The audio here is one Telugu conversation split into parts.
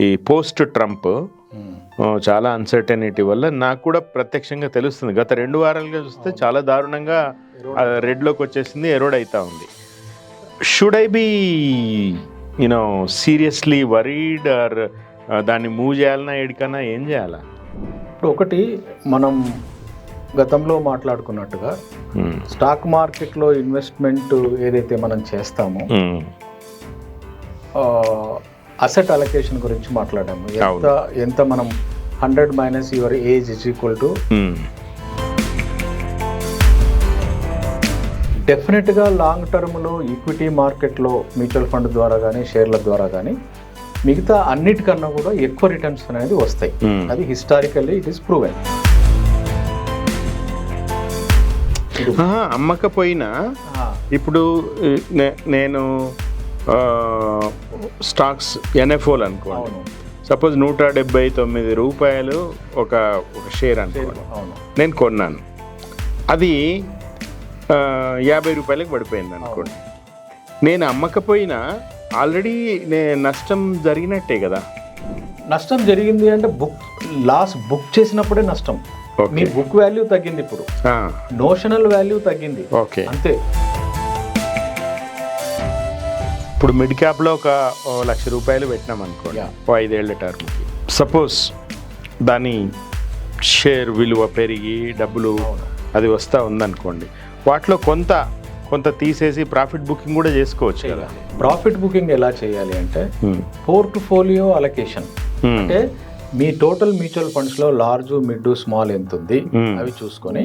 ఈ పోస్ట్ ట్రంప్ చాలా అన్సర్టనిటీ వల్ల నాకు కూడా ప్రత్యక్షంగా తెలుస్తుంది. గత 2 వారాలుగా చూస్తే చాలా దారుణంగా రెడ్లోకి వచ్చేసింది, ఎరోడ్ అవుతా ఉంది. Should I be seriously worried or దాన్ని మూవ్ చేయాలన్నా ఎడికన్నా ఏం చేయాలా? ఇప్పుడు ఒకటి మనం గతంలో మాట్లాడుకున్నట్టుగా స్టాక్ మార్కెట్లో ఇన్వెస్ట్మెంట్ ఏదైతే మనం చేస్తామో అసెట్ అలొకేషన్ గురించి మాట్లాడాము. ఎంత మనం 100 minus your age is equal to డెఫినెట్గా లాంగ్ టర్మ్లో ఈక్విటీ మార్కెట్లో మ్యూచువల్ ఫండ్ ద్వారా కానీ షేర్ల ద్వారా కానీ మిగతా అన్నిటికన్నా కూడా ఎక్కువ రిటర్న్స్ అనేది వస్తాయి. అది హిస్టారికల్లీ ఇట్ ఈస్ ప్రూవెన్. అమ్మకపోయినా ఇప్పుడు నేను స్టాక్స్ ఎన్ఎఫ్ఓలు అనుకోండి, సపోజ్ 179 రూపాయలు ఒక షేర్ అనుకోండి, నేను కొన్నాను, అది 50 రూపాయలకు పడిపోయింది అనుకోండి. నేను అమ్మకపోయినా ఆల్రెడీ నష్టం జరిగినట్టే కదా. నష్టం జరిగింది అంటే లాస్ బుక్ చేసినప్పుడే నష్టం. మీ బుక్ వాల్యూ తగ్గింది, ఇప్పుడు నోషనల్ వాల్యూ తగ్గింది, ఓకే అంతే. ఇప్పుడు మిడ్ క్యాప్లో ఒక 1,00,000 రూపాయలు పెట్టినాం అనుకోండి 5 ఏళ్ల టర్మ్కి. సపోజ్ దాని షేర్ విలువ పెరిగి డబ్బులు అది వస్తూ ఉందనుకోండి, వాటిలో కొంత తీసేసి ప్రాఫిట్ బుకింగ్ కూడా చేసుకోవచ్చు కదా. ప్రాఫిట్ బుకింగ్ ఎలా చేయాలి అంటే పోర్ట్ఫోలియో అలొకేషన్, అంటే మీ టోటల్ మ్యూచువల్ ఫండ్స్ లో లార్జ్, మిడ్, స్మాల్ ఎంత ఉంది అవి చూసుకొని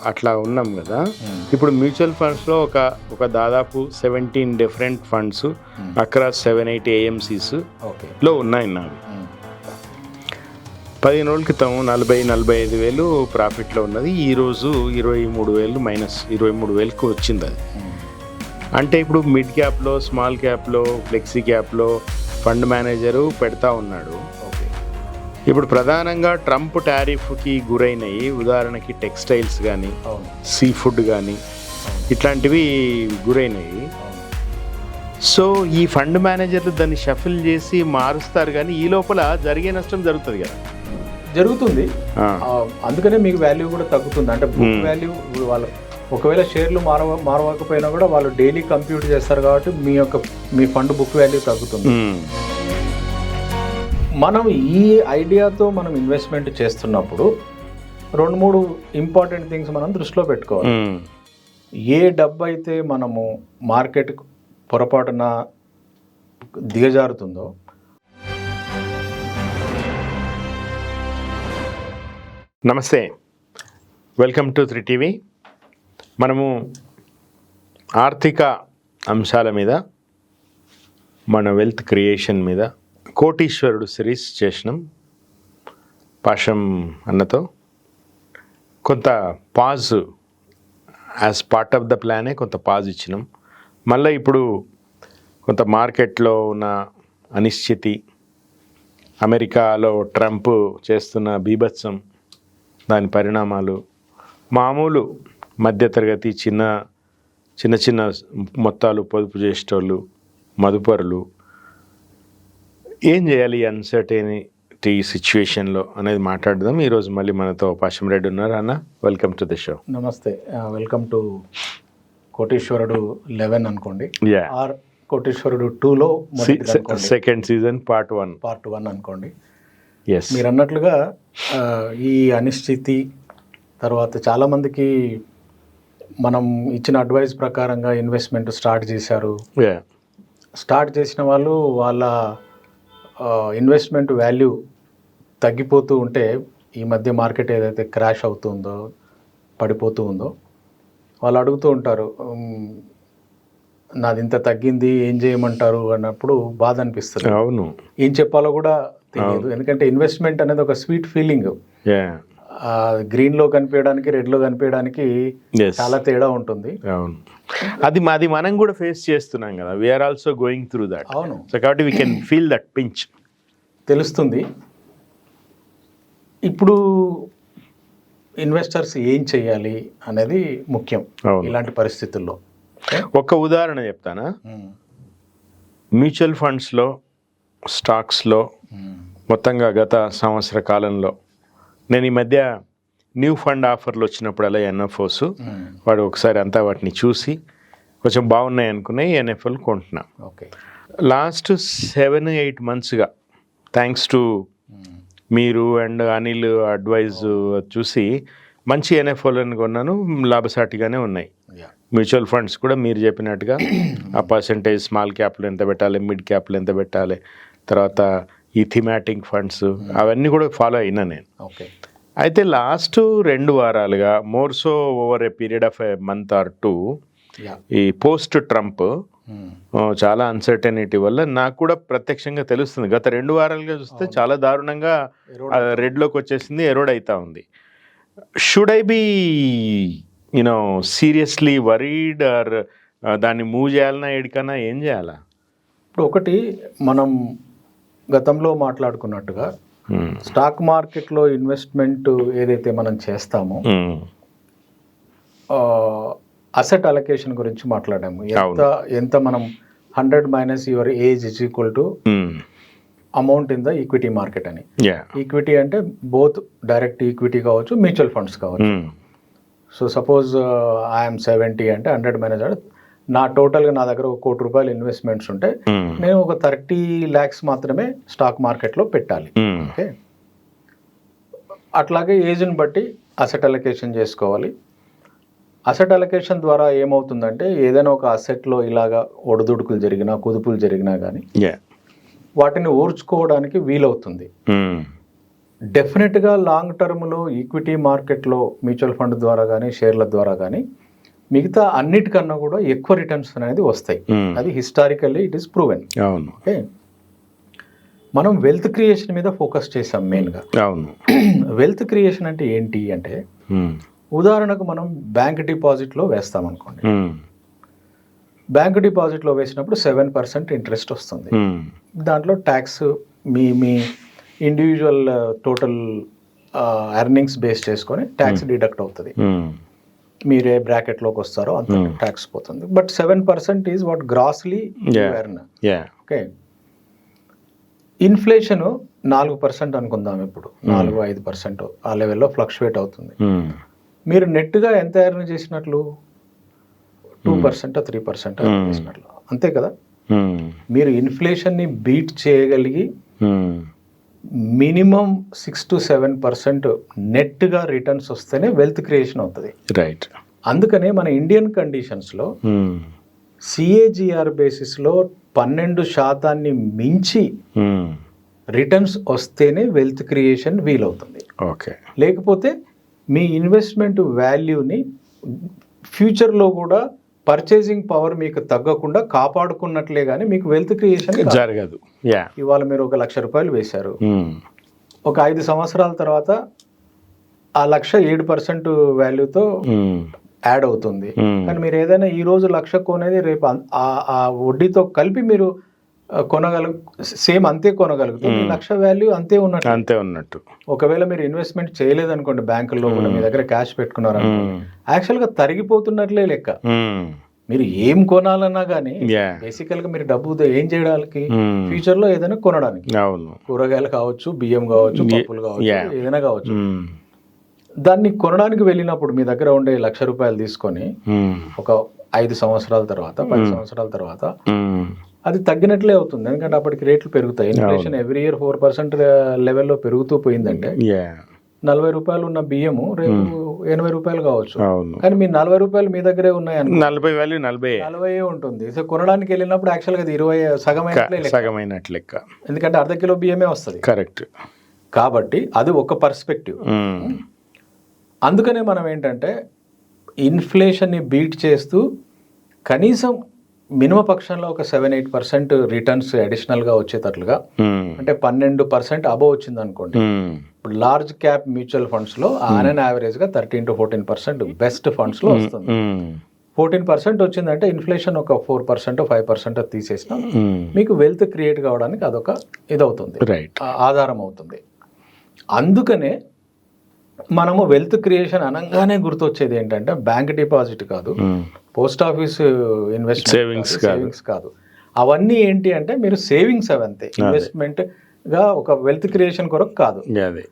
అట్లా ఉన్నాం కదా. ఇప్పుడు మ్యూచువల్ ఫండ్స్లో ఒక దాదాపు 17 డిఫరెంట్ ఫండ్స్ అక్రాస్ 7-8 AMCs లో ఉన్నాయి నావి. 15 రోజుల క్రితం 40-45 వేలు ప్రాఫిట్లో ఉన్నది, ఈరోజు 23,000 మైనస్ 23,000కు వచ్చింది అది. అంటే ఇప్పుడు మిడ్ క్యాప్లో, స్మాల్ క్యాప్లో, ఫ్లెక్సీ క్యాప్లో ఫండ్ మేనేజరు పెడతా ఉన్నాడు. ఇప్పుడు ప్రధానంగా ట్రంప్ టారిఫ్కి గురైనవి, ఉదాహరణకి టెక్స్టైల్స్ కానీ, సీ ఫుడ్ కానీ ఇట్లాంటివి గురైనవి. సో ఈ ఫండ్ మేనేజర్లు దాన్ని షఫిల్ చేసి మారుస్తారు, కానీ ఈ లోపల జరిగే నష్టం జరుగుతుంది కదా. జరుగుతుంది, అందుకనే మీకు వాల్యూ కూడా తగ్గుతుంది. అంటే బుక్ వాల్యూ వాళ్ళు ఒకవేళ షేర్లు మారవకపోయినా కూడా వాళ్ళు డైలీ కంప్యూట్ చేస్తారు కాబట్టి మీ ఫండ్ బుక్ వాల్యూ తగ్గుతుంది. మనం ఈ ఐడియాతో మనం ఇన్వెస్ట్మెంట్ చేస్తున్నప్పుడు 2-3 ఇంపార్టెంట్ థింగ్స్ మనం దృష్టిలో పెట్టుకోవాలి. ఏ డబ్బు అయితే మనము మార్కెట్ పొరపాటున దిగజారుతుందో, నమస్తే, వెల్కమ్ టు 3TV. మనము ఆర్థిక అంశాల మీద, మన వెల్త్ క్రియేషన్ మీద కోటీశ్వరుడు సిరీస్ చేసినాం పాషం అన్నతో. కొంత pause as part of the ప్లానే కొంత పాజ్ ఇచ్చినాం. మళ్ళీ ఇప్పుడు కొంత మార్కెట్లో ఉన్న అనిశ్చితి, అమెరికాలో ట్రంప్ చేస్తున్న బీభత్సం, దాని పరిణామాలు, మామూలు మధ్యతరగతి చిన్న మొత్తాలు పొదుపు చేసేటోళ్ళు, మదుపరులు ఏం చేయాలి ఈ అన్సర్టనిటీ సిచ్యువేషన్లో అనేది మాట్లాడదాం. ఈరోజు మళ్ళీ మనతో పాషం రెడ్డి ఉన్నారు. అన్న, వెల్కమ్ టు ది షో. నమస్తే, వెల్కమ్ టు కోటీశ్వరుడు 11 అనుకోండి, ఆర్ కోటీశ్వరుడు 2లో సెకండ్ సీజన్ పార్ట్ 1 అనుకోండి. ఎస్, మీరు అన్నట్లుగా ఈ అనిశ్చితి తర్వాత చాలామందికి మనం ఇచ్చిన అడ్వైస్ ప్రకారంగా ఇన్వెస్ట్మెంట్ స్టార్ట్ చేశారు. స్టార్ట్ చేసిన వాళ్ళు వాళ్ళ ఇన్వెస్ట్మెంట్ వాల్యూ తగ్గిపోతూ ఉంటే, ఈ మధ్య మార్కెట్ ఏదైతే క్రాష్ అవుతుందో, పడిపోతూ ఉందో, వాళ్ళు అడుగుతూ ఉంటారు, నాది ఇంత తగ్గింది, ఏం చేయమంటారు అన్నప్పుడు బాధ అనిపిస్తుంది. అవును, ఏం చెప్పాలో కూడా తెలియదు. ఎందుకంటే ఇన్వెస్ట్మెంట్ అనేది ఒక స్వీట్ ఫీలింగ్. గ్రీన్లో కనిపించడానికి, రెడ్లో కనిపించడానికి చాలా తేడా ఉంటుంది. అవును, అది మనం కూడా ఫేస్ చేస్తున్నాం కదా. We are also going through that. అవును, సో కాబట్టి we can feel that pinch, తెలుస్తుంది. ఇప్పుడు ఇన్వెస్టర్స్ ఏం చేయాలి అనేది ముఖ్యం ఇలాంటి పరిస్థితుల్లో. ఒక ఉదాహరణ చెప్తానా. మ్యూచువల్ ఫండ్స్లో, స్టాక్స్లో మొత్తంగా గత సంవత్సర కాలంలో నేను ఈ మధ్య న్యూ ఫండ్ ఆఫర్లు వచ్చినప్పుడల్లా ఎన్ఎఫ్ఓస్ వాడు ఒకసారి అంతా వాటిని చూసి కొంచెం బాగున్నాయి అనుకున్నాయి ఎన్ఎఫ్ఎల్ కొంటున్నాం. ఓకే. లాస్ట్ 7-8 monthsగా థ్యాంక్స్ టు మీరు అండ్ అనిల్ అడ్వైజ్ చూసి మంచి ఎన్ఎఫ్ఓలను కొన్నాను, లాభసాటిగానే ఉన్నాయి. మ్యూచువల్ ఫండ్స్ కూడా మీరు చెప్పినట్టుగా ఆ పర్సంటేజ్ స్మాల్ క్యాప్లు ఎంత పెట్టాలి, మిడ్ క్యాప్లు ఎంత పెట్టాలి, తర్వాత ఈ థిమాటిక్ ఫండ్స్ అవన్నీ కూడా ఫాలో అయినా నేను. ఓకే. అయితే లాస్ట్ 2 వారాలుగా more so over a period of A month or 2 ఈ పోస్ట్ ట్రంప్ చాలా అన్సర్టనిటీ వల్ల నాకు కూడా ప్రత్యక్షంగా తెలుస్తుంది. గత 2 వారాలుగా చూస్తే చాలా దారుణంగా రెడ్లోకి వచ్చేసింది, ఎరోడ్ అవుతా ఉంది. Should I be seriously worried or దాన్ని మూవ్ చేయాలన్నా ఎడికన్నా ఏం చేయాలా? ఇప్పుడు ఒకటి మనం గతంలో మాట్లాడుకున్నట్టుగా స్టాక్ మార్కెట్లో ఇన్వెస్ట్మెంట్ ఏదైతే మనం చేస్తామో అసెట్ అలొకేషన్ గురించి మాట్లాడాము. ఎంత మనం 100 minus your age is equal to amount in the equity market అని. ఈక్విటీ అంటే బోత్ డైరెక్ట్ ఈక్విటీ కావచ్చు, మ్యూచువల్ ఫండ్స్ కావచ్చు. సో సపోజ్ ఐఎమ్ 70 అంటే 100 మైనస్ అంటే నా టోటల్గా నా దగ్గర ₹1 కోటి ఇన్వెస్ట్మెంట్స్ ఉంటే నేను ఒక 30 lakhs మాత్రమే స్టాక్ మార్కెట్లో పెట్టాలి. ఓకే. అట్లాగే ఏజ్ని బట్టి అసెట్ అలొకేషన్ చేసుకోవాలి. అసెట్ అలొకేషన్ ద్వారా ఏమవుతుందంటే ఏదైనా ఒక అసెట్లో ఇలాగా ఒడిదుడుకులు జరిగినా, కుదుపులు జరిగినా కానీ వాటిని ఓర్చుకోవడానికి వీలవుతుంది. డెఫినెట్గా లాంగ్ టర్మ్లో ఈక్విటీ మార్కెట్లో మ్యూచువల్ ఫండ్ ద్వారా కానీ, షేర్ల ద్వారా కానీ మిగతా అన్నిటికన్నా కూడా ఎక్కువ రిటర్న్స్ అనేది వస్తాయి. అది historically it is proven. Okay. మనం వెల్త్ క్రియేషన్ మీద ఫోకస్ చేసాం మెయిన్గా. వెల్త్ క్రియేషన్ అంటే ఏంటి అంటే ఉదాహరణకు మనం బ్యాంక్ డిపాజిట్లో వేస్తాం అనుకోండి. బ్యాంక్ డిపాజిట్లో వేసినప్పుడు 7% ఇంట్రెస్ట్ వస్తుంది. దాంట్లో ట్యాక్స్ మీ ఇండివిజువల్ టోటల్ ఎర్నింగ్స్ బేస్ చేసుకొని ట్యాక్స్ డిడక్ట్ అవుతుంది. మీరు ఏ బ్రాకెట్లోకి వస్తారో అంత ట్యాక్స్ పోతుంది. But 7% is what grossly earn. Okay. Inflation 4% అనుకుందాం. ఇప్పుడు 4-5% ఆ లెవెల్లో ఫ్లక్చువేట్ అవుతుంది. మీరు నెట్గా ఎంత ఎర్న్ చేసినట్లు? 2% 3% ఎర్న్ చేసినట్లు, అంతే కదా. మీరు ఇన్ఫ్లేషన్ని బీట్ చేయగలిగి మినిమం 6-7% నెట్గా రిటర్న్స్ వస్తేనే వెల్త్ క్రియేషన్ అవుతుంది. రైట్. అందుకనే మన ఇండియన్ కండిషన్స్లో CAGR బేసిస్లో 12% మించి రిటర్న్స్ వస్తేనే వెల్త్ క్రియేషన్ వీలవుతుంది. ఓకే. లేకపోతే మీ ఇన్వెస్ట్మెంట్ వాల్యూని ఫ్యూచర్లో కూడా పర్చేసింగ్ పవర్ మీకు తగ్గకుండా కాపాడుకున్నట్లే కానీ మీకు వెల్త్ క్రియేషన్ జరగదు. ఇవాళ మీరు ₹1 లక్ష వేశారు, ఒక 5 సంవత్సరాల తర్వాత ఆ 7% వాల్యూతో యాడ్ అవుతుంది. కానీ మీరు ఏదైనా ఈ రోజు 1 లక్ష కొనేది రేపు ఆ వడ్డీతో కలిపి మీరు సేమ్ అంతే కొనగలుగుతారు. ₹1 లక్ష వాల్యూ అంతే ఉన్నట్టు. ఒకవేళ మీరు ఇన్వెస్ట్మెంట్ చేయలేదనుకోండి, బ్యాంకుల్లో కూడా మీ దగ్గర క్యాష్ పెట్టుకున్నారు అనుకోండి, యాక్చువల్గా తరిగిపోతున్నట్లే లెక్క. మీరు ఏం కొనాలన్నా కానీ బేసికల్ గా మీరు డబ్బు ఏం చేయడానికి, ఫ్యూచర్ లో ఏదైనా కొనడానికి, కూరగాయలు కావచ్చు, బియ్యం కావచ్చు, పప్పులు కావచ్చు, ఏదైనా కావచ్చు. దాన్ని కొనడానికి వెళ్ళినప్పుడు మీ దగ్గర ఉండే ₹1 లక్ష తీసుకొని ఒక 5 సంవత్సరాల తర్వాత, 10 సంవత్సరాల తర్వాత అది తగ్గినట్లే అవుతుంది. ఎందుకంటే అప్పటికి రేట్లు పెరుగుతాయి. ఇన్ఫ్లేషన్ ఎవ్రీ ఇయర్ 4% లెవెల్లో పెరుగుతూ పోయిందంటే ₹40 ఉన్న బియ్యము రేపు ₹80 కావచ్చు. కానీ మీ ₹40 మీ దగ్గరే ఉన్నాయని 40 ఉంటుంది. సో కొనడానికి వెళ్ళినప్పుడు యాక్చువల్గా అది 20 సగమైనట్లు లెక్క. ఎందుకంటే ½ కిలో బియ్యమే వస్తుంది. కరెక్ట్. కాబట్టి అది ఒక పర్స్పెక్టివ్. అందుకనే మనం ఏంటంటే ఇన్ఫ్లేషన్ని బీట్ చేస్తూ కనీసం మినిమం పక్షంలో ఒక 7-8% రిటర్న్స్ అడిషనల్గా వచ్చేటట్లుగా, అంటే 12% అబవ్ వచ్చింది అనుకోండి. ఇప్పుడు లార్జ్ క్యాప్ మ్యూచువల్ ఫండ్స్లో ఆన్ అండ్ యావరేజ్గా 13-14% బెస్ట్ ఫండ్స్లో వస్తుంది. 14% వచ్చిందంటే ఇన్ఫ్లేషన్ ఒక 4% 5% తీసేసినా మీకు వెల్త్ క్రియేట్ కావడానికి అదొక ఇదవుతుంది, ఆధారం అవుతుంది. అందుకనే మనము వెల్త్ క్రియేషన్ అనగానే గుర్తొచ్చేది ఏంటంటే బ్యాంక్ డిపాజిట్ కాదు, పోస్ట్ ఆఫీస్ ఇన్వెస్ట్మెంట్ సేవింగ్స్ కాదు, అవన్నీ ఏంటి అంటే మీరు సేవింగ్స్ అవి అంతే, ఇన్వెస్ట్మెంట్గా ఒక వెల్త్ క్రియేషన్ కొరకు కాదు. అదే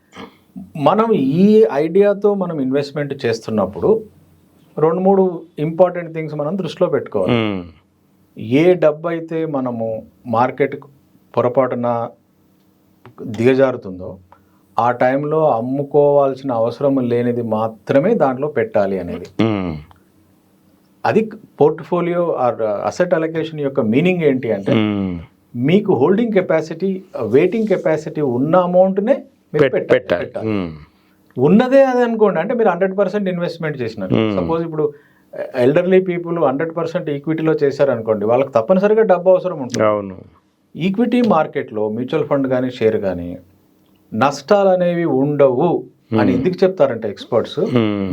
మనం ఈ ఐడియాతో మనం ఇన్వెస్ట్మెంట్ చేస్తున్నప్పుడు 2-3 ఇంపార్టెంట్ థింగ్స్ మనం దృష్టిలో పెట్టుకోవాలి. ఏ డబ్బు అయితే మనము మార్కెట్ పొరపాటున దిగజారుతుందో ఆ టైంలో అమ్ముకోవాల్సిన అవసరం లేనిది మాత్రమే దాంట్లో పెట్టాలి అనేది. అది పోర్ట్ఫోలియో ఆర్ అసెట్ అలొకేషన్ యొక్క మీనింగ్ ఏంటి అంటే మీకు హోల్డింగ్ కెపాసిటీ, వెయిటింగ్ కెపాసిటీ ఉన్న అమౌంట్నే మీరు పెట్టాలి. ఉన్నదే అది అనుకోండి, అంటే మీరు 100% ఇన్వెస్ట్మెంట్ చేసినారు. సపోజ్ ఇప్పుడు ఎల్డర్లీ పీపుల్ 100% ఈక్విటీలో చేశారు అనుకోండి, వాళ్ళకి తప్పనిసరిగా డబ్బు అవసరం ఉంటుంది. అవును. ఈక్విటీ మార్కెట్లో మ్యూచువల్ ఫండ్ కానీ షేర్ కానీ నష్టాలు అనేవి ఉండవు అని ఎందుకు చెప్తారంటే ఎక్స్పర్ట్స్,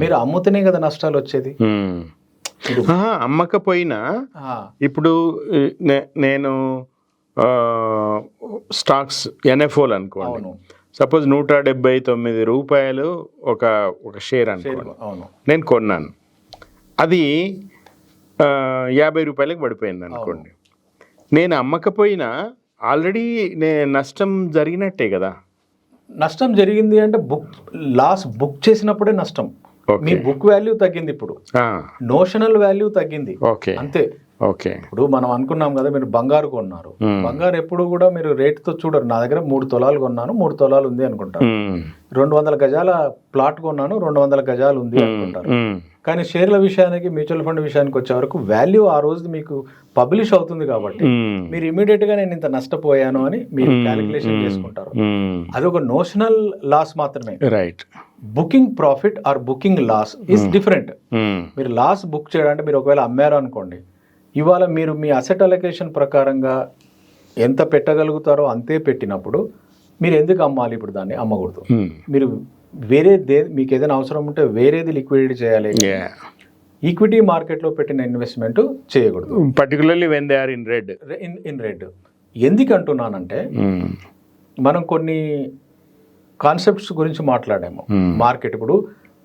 మీరు అమ్ముతేనే కదా నష్టాలు వచ్చేది. అమ్మకపోయినా ఇప్పుడు నేను స్టాక్స్ ఎన్ఎఫ్ఓలు అనుకోండి, సపోజ్ 179 రూపాయలు ఒక షేర్ అనుకోండి, నేను కొన్నాను, అది 50 రూపాయలకు పడిపోయింది అనుకోండి, నేను అమ్మకపోయినా ఆల్రెడీ నష్టం జరిగినట్టే కదా. నష్టం జరిగింది అంటే లాస్ బుక్ చేసినప్పుడే నష్టం. మీ బుక్ వాల్యూ తగ్గింది, ఇప్పుడు నోషనల్ వాల్యూ తగ్గింది, అంతే. ఓకే. ఇప్పుడు మనం అనుకున్నాం కదా, మీరు బంగారు కొన్నారు, బంగారు ఎప్పుడు కూడా మీరు రేటుతో చూడరు. నా దగ్గర 3 తులాలు కొన్నాను, 3 తులాలు ఉంది అనుకుంటారు. 200 గజాల ప్లాట్ కొన్నాను, 200 గజాలు ఉంది అనుకుంటారు. కానీ షేర్ల విషయానికి, మ్యూచువల్ ఫండ్ విషయానికి వచ్చే వరకు వాల్యూ ఆ రోజు మీకు పబ్లిష్ అవుతుంది కాబట్టి మీరు ఇమీడియట్ గా నేను ఇంత నష్టపోయాను అని మీరు క్యాలిక్యులేషన్ చేసుకుంటారు. అది ఒక నోషనల్ లాస్ మాత్రమే. Right. Booking profit or booking loss is different. మీరు లాస్ బుక్ చేయడానికి, మీరు ఒకవేళ అమ్మారు అనుకోండి, ఇవాళ మీరు మీ అసెట్ అలొకేషన్ ప్రకారంగా ఎంత పెట్టగలుగుతారో అంతే పెట్టినప్పుడు మీరు ఎందుకు అమ్మాలి? ఇప్పుడు దాన్ని అమ్మకూడదు. మీరు మీకు ఏదైనా అవసరం ఉంటే వేరేది లిక్విడిటీ చేయాలి. ఈక్విటీ మార్కెట్లో పెట్టిన ఇన్వెస్ట్మెంట్ చేయకూడదు, particularly when they are in red. In red ఎందుకు అంటున్నానంటే, మనం కొన్ని కాన్సెప్ట్స్ గురించి మాట్లాడాము. మార్కెట్ ఇప్పుడు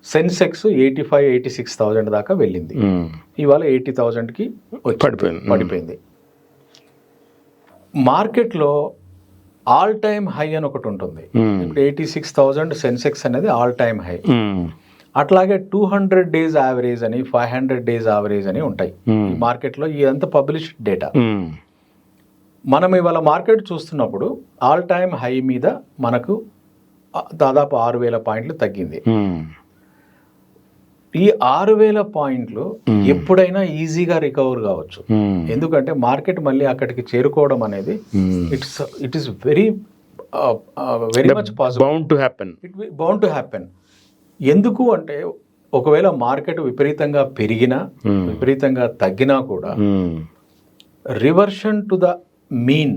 సెన్సెక్స్ 85,000-86,000 దాకా వెళ్ళింది, ఇవాళ 80,000కి పడిపోయింది. మార్కెట్లో ఆల్ టైమ్ హై అని ఒకటి ఉంటుంది. ఇప్పుడు 86,000 సెన్సెక్స్ అనేది ఆల్ టైమ్ హై. అట్లాగే 200 days యావరేజ్ అని, 500 days యావరేజ్ అని ఉంటాయి మార్కెట్లో. ఇదంతా పబ్లిష్డ్ డేటా. మనం ఇవాళ మార్కెట్ చూస్తున్నప్పుడు ఆల్ టైమ్ హై మీద మనకు దాదాపు 6,000 పాయింట్లు తగ్గింది. ఈ 6,000 పాయింట్లు ఎప్పుడైనా ఈజీగా రికవర్ కావచ్చు. ఎందుకంటే మార్కెట్ మళ్ళీ అక్కడికి చేరుకోవడం అనేది it is very much possible, bound to happen. ఎందుకు అంటే, ఒకవేళ మార్కెట్ విపరీతంగా పెరిగినా విపరీతంగా తగ్గినా కూడా రివర్షన్ టు ద మీన్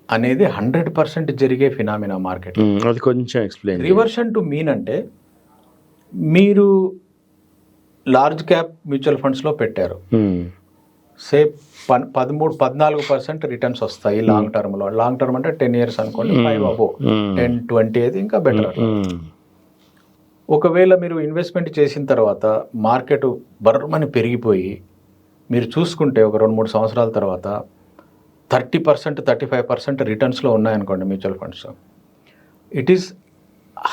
అనేది 100% జరిగే ఫినామినా మార్కెట్. అది కొంచెం ఎక్స్ప్లెయిన్. రివర్షన్ టు మీన్ అంటే, మీరు లార్జ్ క్యాప్ మ్యూచువల్ ఫండ్స్లో పెట్టారు, సే 13-14% రిటర్న్స్ వస్తాయి లాంగ్ టర్మ్లో. లాంగ్ టర్మ్ అంటే 10 years అనుకోండి, 5 above 10-20 అయితే ఇంకా బెటర్. ఒకవేళ మీరు ఇన్వెస్ట్మెంట్ చేసిన తర్వాత మార్కెట్ బర్రమని పెరిగిపోయి మీరు చూసుకుంటే ఒక 2-3 సంవత్సరాల తర్వాత 30%, 35% రిటర్న్స్లో ఉన్నాయనుకోండి mutual funds, it is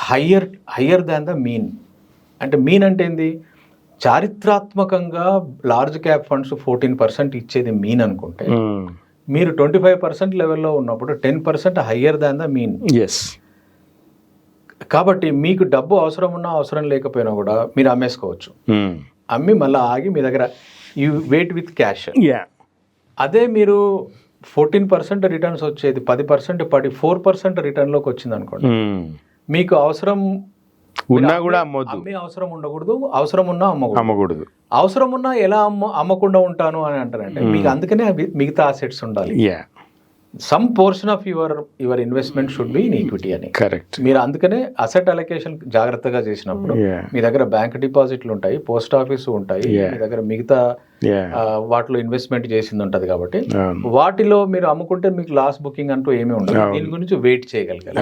higher than the mean. అంటే మీన్ అంటే ఏంది? చారిత్రాత్మకంగా లార్జ్ క్యాప్ ఫండ్స్ 14% ఇచ్చేది మీన్ అనుకుంటే, మీరు 25% లెవెల్లో ఉన్నప్పుడు 10% హయ్యర్ దాన్ ద మీన్. కాబట్టి మీకు డబ్బు అవసరం ఉన్నా అవసరం లేకపోయినా కూడా మీరు అమ్మేసుకోవచ్చు. అమ్మి మళ్ళీ ఆగి మీ దగ్గర యూ వెయిట్ విత్ క్యాష్. అదే మీరు 14% రిటర్న్స్ వచ్చేది 10% పడి 4% రిటర్న్లోకి వచ్చింది అనుకోండి, మీకు అవసరం ఉన్నా కూడా అమ్మొద్దు. అమ్మే అవసరం ఉండకూడదు, అవసరం ఉన్నా అమ్మకూడదు. అవసరం ఉన్నా ఎలా అమ్మకుండా ఉంటాను అని అంటారంటే, మీకు అందుకనే మిగతా అసెట్స్ ఉండాలి. Some portion of your investment should be in equity అని. కరెక్ట్. మీరు అందుకనే అసెట్ అలొకేషన్ జాగ్రత్తగా చేసినప్పుడు మీ దగ్గర బ్యాంక్ డిపాజిట్లు ఉంటాయి, పోస్ట్ ఆఫీస్ ఉంటాయి, మీ దగ్గర మిగతా వాటిలో ఇన్వెస్ట్మెంట్ చేసింది ఉంటుంది. కాబట్టి వాటిలో మీరు అమ్ముకుంటే మీకు లాస్ బుకింగ్ అంటూ ఏమీ ఉండదు. దీని గురించి వెయిట్ చేయగలగాలి.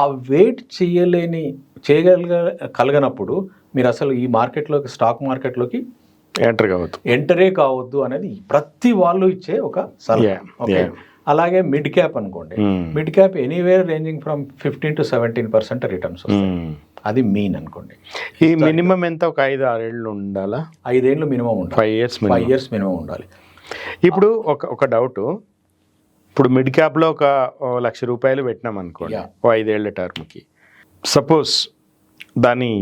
ఆ వెయిట్ చేయగలగనప్పుడు మీరు అసలు ఈ మార్కెట్లోకి, స్టాక్ మార్కెట్లోకి ఎంటరే కావద్దు అనేది ప్రతి వాళ్ళు ఇచ్చే ఒక సలహా. ఓకే, అలాగే మిడ్ క్యాప్ అనుకోండి, mid cap anywhere ranging from 15 to 17% returns వస్తాయి. అది మీన్ అనుకోండి. ఈ మినిమం ఎంత, ఒక 5-6 ఏళ్ళు ఉండాలా? 5 ఏళ్ళు మినిమం ఉండాలి. 5 years మినిమం ఉండాలి. ఇప్పుడు ఒక డౌట్, ఇప్పుడు మిడ్ క్యాప్లో ఒక ₹1,00,000 పెట్టినాం అనుకోండి, 5 ఏళ్ల టర్మ్కి. సపోజ్ దాని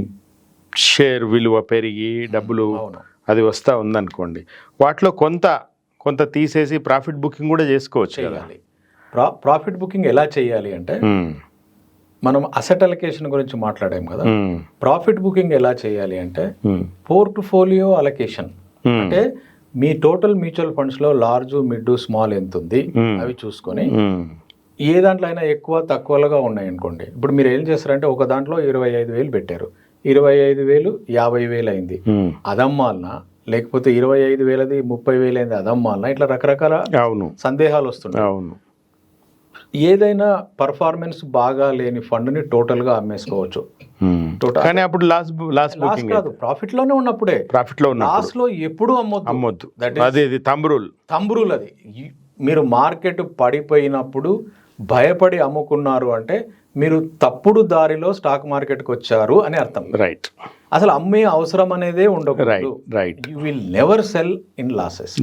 షేర్ విలువ పెరిగి డబ్బులు అది వస్తూ ఉందనుకోండి, వాటిలో కొంత తీసేసి ప్రాఫిట్ బుకింగ్ కూడా చేసుకోవచ్చు కదా. ప్రాఫిట్ బుకింగ్ ఎలా చేయాలి అంటే, మనం అసెట్ అలొకేషన్ గురించి మాట్లాడాం కదా. ప్రాఫిట్ బుకింగ్ ఎలా చేయాలి అంటే, పోర్ట్ఫోలియో అలొకేషన్ అంటే మీ టోటల్ మ్యూచువల్ ఫండ్స్ లో లార్జ్, మిడ్, స్మాల్ ఎంత ఉంది అవి చూసుకొని, ఏ దాంట్లో అయినా ఎక్కువ తక్కువలుగా ఉన్నాయి అనుకోండి. ఇప్పుడు మీరు ఏం చేస్తారంటే, ఒక దాంట్లో 25,000 పెట్టారు, 25,000 50,000 అయింది, అదమ్మాలనా, లేకపోతే 25,000ది 30,000 అయింది, అదమ్మాలనా, ఇట్లా రకరకాల సందేహాలు వస్తున్నాయి. అవును, ఏదైనా పర్ఫార్మెన్స్ బాగా లేని ఫండ్ ని టోటల్ గా అమ్మేసుకోవచ్చు. కానీ అప్పుడు లాస్ కాదు, ప్రాఫిట్ లోనే ఉన్నప్పుడే. లాస్ లో ఎప్పుడు అమ్మొద్దు. థంబ్ రూల్ అది. మీరు మార్కెట్ పడిపోయినప్పుడు భయపడి అమ్ముకున్నారు అంటే మీరు తప్పుడు దారిలో స్టాక్ మార్కెట్కి వచ్చారు అని అర్థం. రైట్. అసలు అమ్మే అవసరం అనేదే ఉండకూడదు. You will never cell in losses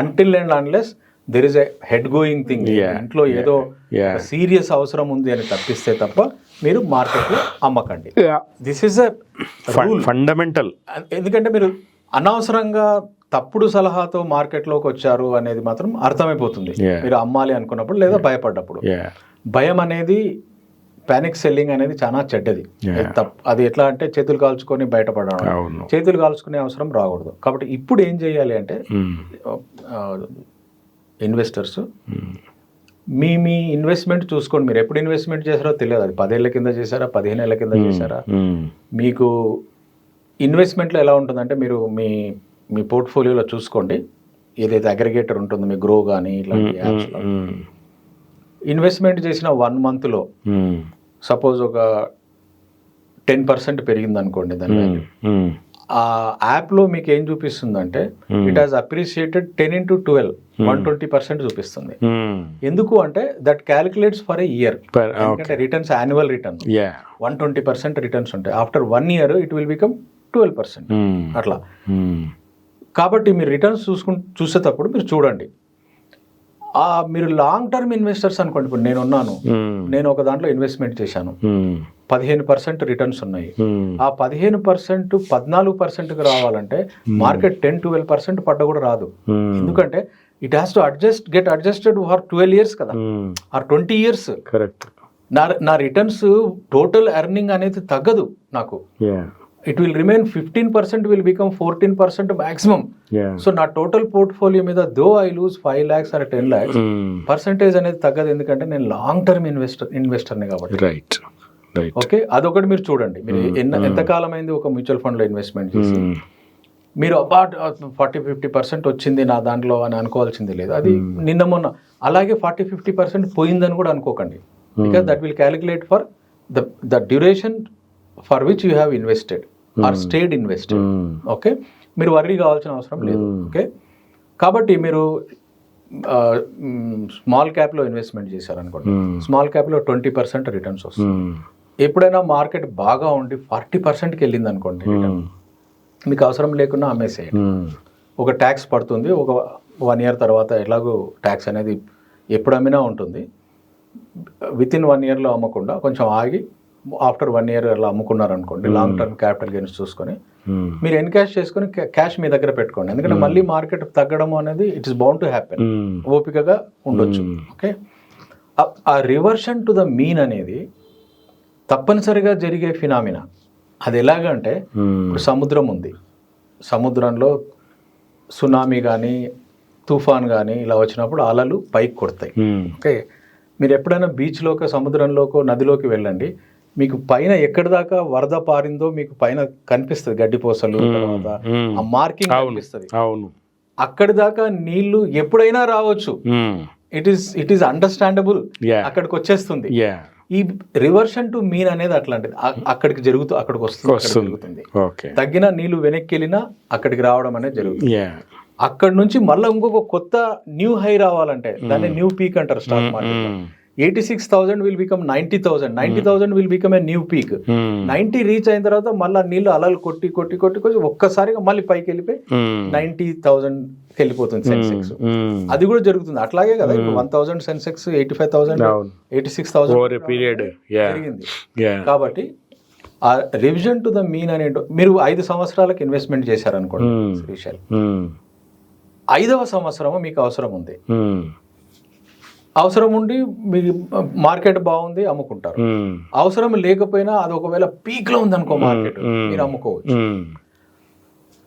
until and unless there is a head going thing. ఇంట్లో ఏదో సీరియస్ అవసరం ఉంది అని తప్పిస్తే తప్ప మీరు మార్కెట్లో అమ్మకండి. This is a fundamental. ఎందుకంటే మీరు అనవసరంగా తప్పుడు సలహాతో మార్కెట్లోకి వచ్చారు అనేది మాత్రం అర్థమైపోతుంది మీరు అమ్మాలి అనుకున్నప్పుడు లేదా భయపడ్డప్పుడు. భయం అనేది, పానిక్ సెల్లింగ్ అనేది చాలా చెడ్డది. అది ఎట్లా అంటే చేతులు కాల్చుకొని బయటపడడం, చేతులు కాల్చుకునే అవసరం రాకూడదు. కాబట్టి ఇప్పుడు ఏం చేయాలి అంటే, ఇన్వెస్టర్స్ మీ ఇన్వెస్ట్మెంట్ చూసుకోండి. మీరు ఎప్పుడు ఇన్వెస్ట్మెంట్ చేశారో తెలియదు. అది 10 ఏళ్ల కింద చేశారా, 15 ఏళ్ల కింద చేశారా. మీకు ఇన్వెస్ట్మెంట్లో ఎలా ఉంటుందంటే, మీరు మీ పోర్ట్ఫోలియోలో చూసుకోండి, ఏదైతే అగ్రిగేటర్ ఉంటుందో మీ గ్రో కానీ ఇట్లాంటి యాప్స్లో ఇన్వెస్ట్మెంట్ చేసిన 1 monthలో సపోజ్ ఒక 10% పెరిగింది అనుకోండి దాని వాల్యూ. ఆ యాప్లో మీకు ఏం చూపిస్తుందంటే, ఇట్ హాజ్ అప్రిషియేటెడ్ 10 into 12 120% చూపిస్తుంది. ఎందుకు అంటే that calculates for a year. ఎందుకంటే రిటర్న్స్ యాన్యువల్ రిటర్న్ 120% రిటర్న్స్ ఉంటాయి. After 1 year it will become 12% అట్లా. కాబట్టి మీరు రిటర్న్స్ చూసేటప్పుడు మీరు చూడండి. మీరు లాంగ్ టర్మ్ ఇన్వెస్టర్స్ అనుకోండి. ఇప్పుడు నేను ఒక దాంట్లో ఇన్వెస్ట్మెంట్ చేశాను, 15% రిటర్న్స్ ఉన్నాయి. ఆ 15% 14%కి రావాలంటే మార్కెట్ 10-12% పడ్డ కూడా రాదు. ఎందుకంటే it has to get adjusted for 12 years కదా, ఆర్ 20 years. కరెక్ట్. నా రిటర్న్స్ టోటల్ ఎర్నింగ్ అనేది తగ్గదు నాకు. It will remain 15% will become 14% maximum. So నా టోటల్ పోర్ట్ఫోలియో మీద though I lose 5 lakhs or 10 lakhs, percentage అనేది తగ్గదు. ఎందుకంటే నేను లాంగ్ టర్మ్ ఇన్వెస్టర్ని కాబట్టి. రైట్. ఓకే, అదొకటి మీరు చూడండి. మీరు ఎంతకాలం అయింది ఒక మ్యూచువల్ ఫండ్లో ఇన్వెస్ట్మెంట్ చేసి, మీరు అబౌట్ 40-50% వచ్చింది నా దాంట్లో అని అనుకోవాల్సింది లేదు. అది నిన్న మొన్న అలాగే 40-50% పోయిందని కూడా అనుకోకండి. Because that will calculate for the duration for which you have invested or stayed invested. Okay, మీరు వర్రీ కావాల్సిన అవసరం లేదు. ఓకే, కాబట్టి మీరు స్మాల్ క్యాప్లో ఇన్వెస్ట్మెంట్ చేశారనుకోండి, స్మాల్ క్యాప్లో 20% రిటర్న్స్ వస్తుంది. ఎప్పుడైనా మార్కెట్ బాగా ఉండి 40%కి వెళ్ళింది అనుకోండి రిటర్న్, మీకు అవసరం లేకుండా అమ్మేసేయండి. ఒక ట్యాక్స్ పడుతుంది, ఒక 1 year తర్వాత ఎలాగో ట్యాక్స్ అనేది ఎప్పుడు అమ్మినా ఉంటుంది. వితిన్ 1 yearలో అమ్మకుండా కొంచెం ఆగి ఆఫ్టర్ 1 year అలా అమ్ముకున్నారు అనుకోండి, లాంగ్ టర్మ్ క్యాపిటల్ గెయిన్స్ చూసుకొని మీరు ఎన్కాష్ చేసుకొని క్యాష్ మీ దగ్గర పెట్టుకోండి. ఎందుకంటే మళ్ళీ మార్కెట్ తగ్గడం అనేది it is bound to happen, ఓపికగా ఉండొచ్చు. ఓకే, ఆ రివర్షన్ టు ద మీన్ అనేది తప్పనిసరిగా జరిగే ఫినామినా. అది ఎలాగంటే, ఇప్పుడు సముద్రం ఉంది, సముద్రంలో సునామీ కానీ తుఫాన్ కానీ ఇలా వచ్చినప్పుడు అలలు పైకి కొడతాయి. ఓకే, మీరు ఎప్పుడైనా బీచ్లోకి, సముద్రంలోకో, నదిలోకి వెళ్ళండి, మీకు పైన ఎక్కడి దాకా వరద పారిందో మీకు పైన కనిపిస్తుంది, గడ్డిపోసలు, తర్వాత ఆ మార్కింగ్ కనిపిస్తుంది. అక్కడి దాకా నీళ్లు ఎప్పుడైనా రావచ్చు. ఇట్ ఈస్ అండర్స్టాండబుల్, అక్కడికి వచ్చేస్తుంది. ఈ రివర్షన్ టు మీన్ అనేది అట్లాంటిది. అక్కడికి అక్కడికి వస్తుంది. జరుగుతుంది. తగ్గిన నీళ్లు వెనక్కి వెళ్ళినా అక్కడికి రావడం అనేది జరుగుతుంది. అక్కడ నుంచి మళ్ళీ ఇంకొక కొత్త న్యూ హై రావాలంటే దాన్ని న్యూ పీక్ అంటారు stock market. 86,000 will become 90,000. 90,000 will become a new peak. 90 reach అయిన తర్వాత మళ్ళీ నీళ్లు అలలు కొట్టి ఒక్కసారిగా మళ్ళీ పైకి వెళ్ళిపోయి 90,000 వెళ్ళిపోతుంది సెన్సెక్స్. అది కూడా జరుగుతుంది. అట్లాగే కదా ఇప్పుడు 1,000 సెన్సెక్స్ 85,000 86,000 పీరియడ్ జరిగింది. కాబట్టి ఆ రివిజన్ టు ద మీన్ అనేటో మీరు 5 సంవత్సరాలకు ఇన్వెస్ట్మెంట్ చేశారనుకోండి శ్రీశైల్, 5వ సంవత్సరం మీకు అవసరం ఉంది. అవసరం ఉండి మీ మార్కెట్ బాగుంది అమ్ముకుంటారు. అవసరం లేకపోయినా అది ఒకవేళ పీక్ లో ఉంది అనుకో మార్కెట్, మీరు అమ్ముకోవచ్చు.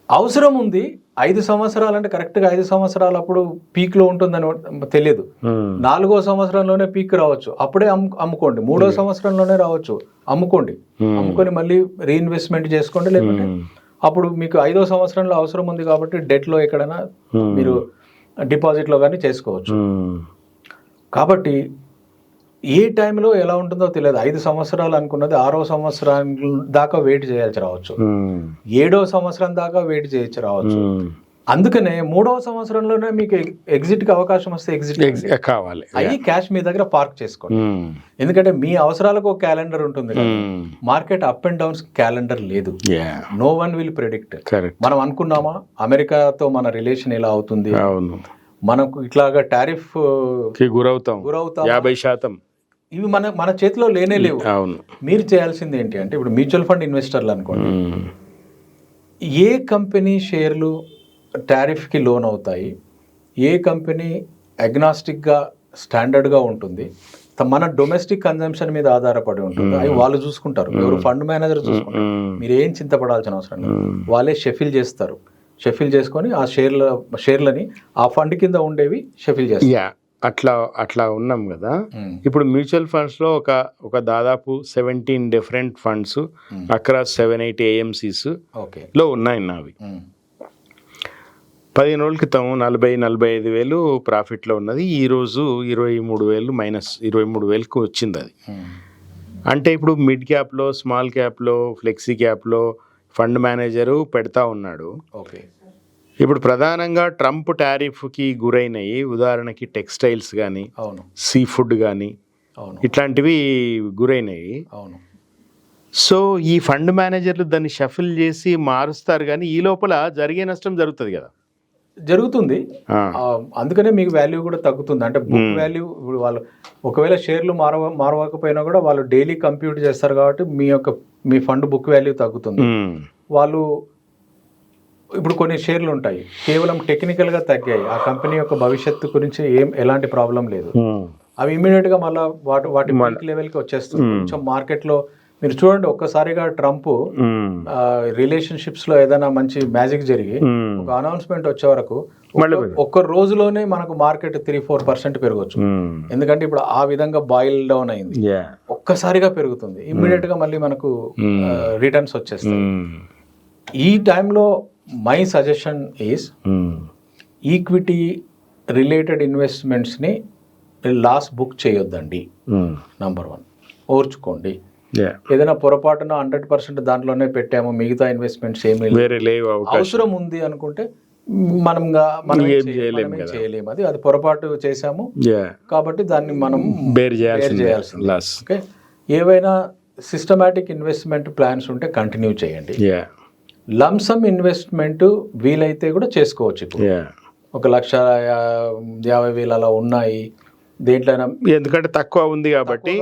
అవసరం ఉంది 5 సంవత్సరాలు అంటే కరెక్ట్ గా 5 సంవత్సరాలు అప్పుడు పీక్ లో ఉంటుందని తెలియదు. 4వ సంవత్సరంలోనే పీక్ రావచ్చు, అప్పుడే అమ్ముకోండి. 3వ సంవత్సరంలోనే రావచ్చు, అమ్ముకోండి. అమ్ముకొని మళ్ళీ రీఇన్వెస్ట్మెంట్ చేసుకోండి. లేకుంటే అప్పుడు మీకు 5వ సంవత్సరంలో అవసరం ఉంది కాబట్టి డెట్ లో ఎక్కడైనా మీరు డిపాజిట్ లో కానీ చేసుకోవచ్చు. కాబట్టి ఏ టైంలో ఎలా ఉంటుందో తెలియదు. 5 సంవత్సరాలు అనుకున్నది 6వ సంవత్సరం దాకా వెయిట్ చేయాల్సి రావచ్చు, 7వ సంవత్సరం దాకా వెయిట్ చేయొచ్చు రావచ్చు. అందుకనే 3వ సంవత్సరంలోనే మీకు ఎగ్జిట్ కి అవకాశం వస్తే ఎగ్జిట్ కావాలి, అయ్యి క్యాష్ మీ దగ్గర పార్క్ చేసుకోండి. ఎందుకంటే మీ అవసరాలకు ఒక క్యాలెండర్ ఉంటుంది. Market up and downs calendar లేదు. No one will predict. మనం అనుకున్నామా అమెరికాతో మన రిలేషన్ ఎలా అవుతుంది, మనకు ఇట్లాగా టారిఫ్ గురవుతాం 50%, ఇవి మన చేతిలో లేనే లేవు. మీరు చేయాల్సింది ఏంటి అంటే ఇప్పుడు మ్యూచువల్ ఫండ్ ఇన్వెస్టర్లు అనుకోండి, ఏ కంపెనీ షేర్లు టారిఫ్కి లోన్ అవుతాయి, ఏ కంపెనీ అగ్నాస్టిక్గా స్టాండర్డ్గా ఉంటుంది, మన డొమెస్టిక్ కన్జంప్షన్ మీద ఆధారపడి ఉంటుంది, అవి వాళ్ళు చూసుకుంటారు. ఎవరు ఫండ్ మేనేజర్ చూసుకుంటారు. మీరు ఏం చింతపడాల్సిన అవసరం లేదు. వాళ్ళే షెఫిల్ చేస్తారు. షెఫిల్ చేసుకొని ఆ షేర్లని ఆ ఫండ్ కింద ఉండేవి షెఫిల్ చేస్తారు. అట్లా ఉన్నాం కదా. ఇప్పుడు మ్యూచువల్ ఫండ్స్ లో ఒక దాదాపు 17 డిఫరెంట్ ఫండ్స్ అక్రాస్ 7-8 AMCs లో ఉన్నాయి నావి. 15 రోజుల క్రితం 40-45 వేలు ప్రాఫిట్ లో ఉన్నది. ఈ రోజు 23,000 మైనస్ 23,000కు వచ్చింది అది. అంటే ఇప్పుడు మిడ్ క్యాప్ లో, స్మాల్ క్యాప్ లో, ఫ్లెక్సీ క్యాప్ లో ఫండ్ మేనేజరు పెడతా ఉన్నాడు. ఇప్పుడు ప్రధానంగా ట్రంప్ టారిఫ్కి గురైనవి, ఉదాహరణకి టెక్స్టైల్స్ కానీ, సీ ఫుడ్ కానీ, ఇట్లాంటివి గురైనవి. సో ఈ ఫండ్ మేనేజర్లు దాన్ని షఫిల్ చేసి మారుస్తారు, కానీ ఈ లోపల జరిగే నష్టం జరుగుతుంది కదా. జరుగుతుంది. అందుకనే మీకు వాల్యూ కూడా తగ్గుతుంది. అంటే బుక్ వాల్యూ ఇప్పుడు వాళ్ళు ఒకవేళ షేర్లు మారవకపోయినా కూడా వాళ్ళు డైలీ కంప్యూట్ చేస్తారు కాబట్టి మీ ఫండ్ బుక్ వాల్యూ తగ్గుతుంది. వాళ్ళు ఇప్పుడు కొన్ని షేర్లు ఉంటాయి కేవలం టెక్నికల్గా తగ్గాయి, ఆ కంపెనీ యొక్క భవిష్యత్తు గురించి ఎలాంటి ప్రాబ్లం లేదు, అవి ఇమీడియట్గా మళ్ళీ వాటి పీక్ లెవెల్కి వచ్చేస్తుంది. కొంచెం మార్కెట్లో మీరు చూడండి, ఒక్కసారిగా ట్రంప్ రిలేషన్షిప్స్ లో ఏదైనా మంచి మ్యాజిక్ జరిగి ఒక అనౌన్స్మెంట్ వచ్చే వరకు ఒక్క రోజులోనే మనకు మార్కెట్ 3-4% పెరగచ్చు. ఎందుకంటే ఇప్పుడు ఆ విధంగా బాయిల్ డౌన్ అయింది, ఒక్కసారిగా పెరుగుతుంది, ఇమ్మీడియట్ గా మళ్ళీ మనకు రిటర్న్స్ వచ్చేస్తాయి. ఈ టైంలో my suggestion is equity related investments ని లాస్ బుక్ చేయొద్దండి. నంబర్ 1 ఓర్చుకోండి. ఏదైనా పొరపాటున 100% దాంట్లోనే పెట్టాము, మిగతా ఇన్వెస్ట్మెంట్స్ ఏమీ అవసరం ఉంది అనుకుంటే మనం చేయలేము. అది పొరపాటు చేసాము కాబట్టి దాన్ని మనం బేర్ చేయాల్సింది. ఓకే, ఏవైనా సిస్టమాటిక్ ఇన్వెస్ట్మెంట్ ప్లాన్స్ ఉంటే కంటిన్యూ చేయండి. లంసమ్ ఇన్వెస్ట్మెంట్ వీలైతే కూడా చేసుకోవచ్చు. ఇప్పుడు 1,50,000 అలా ఉన్నాయి దేంట్లో, ఎందుకంటే తక్కువ ఉంది కాబట్టి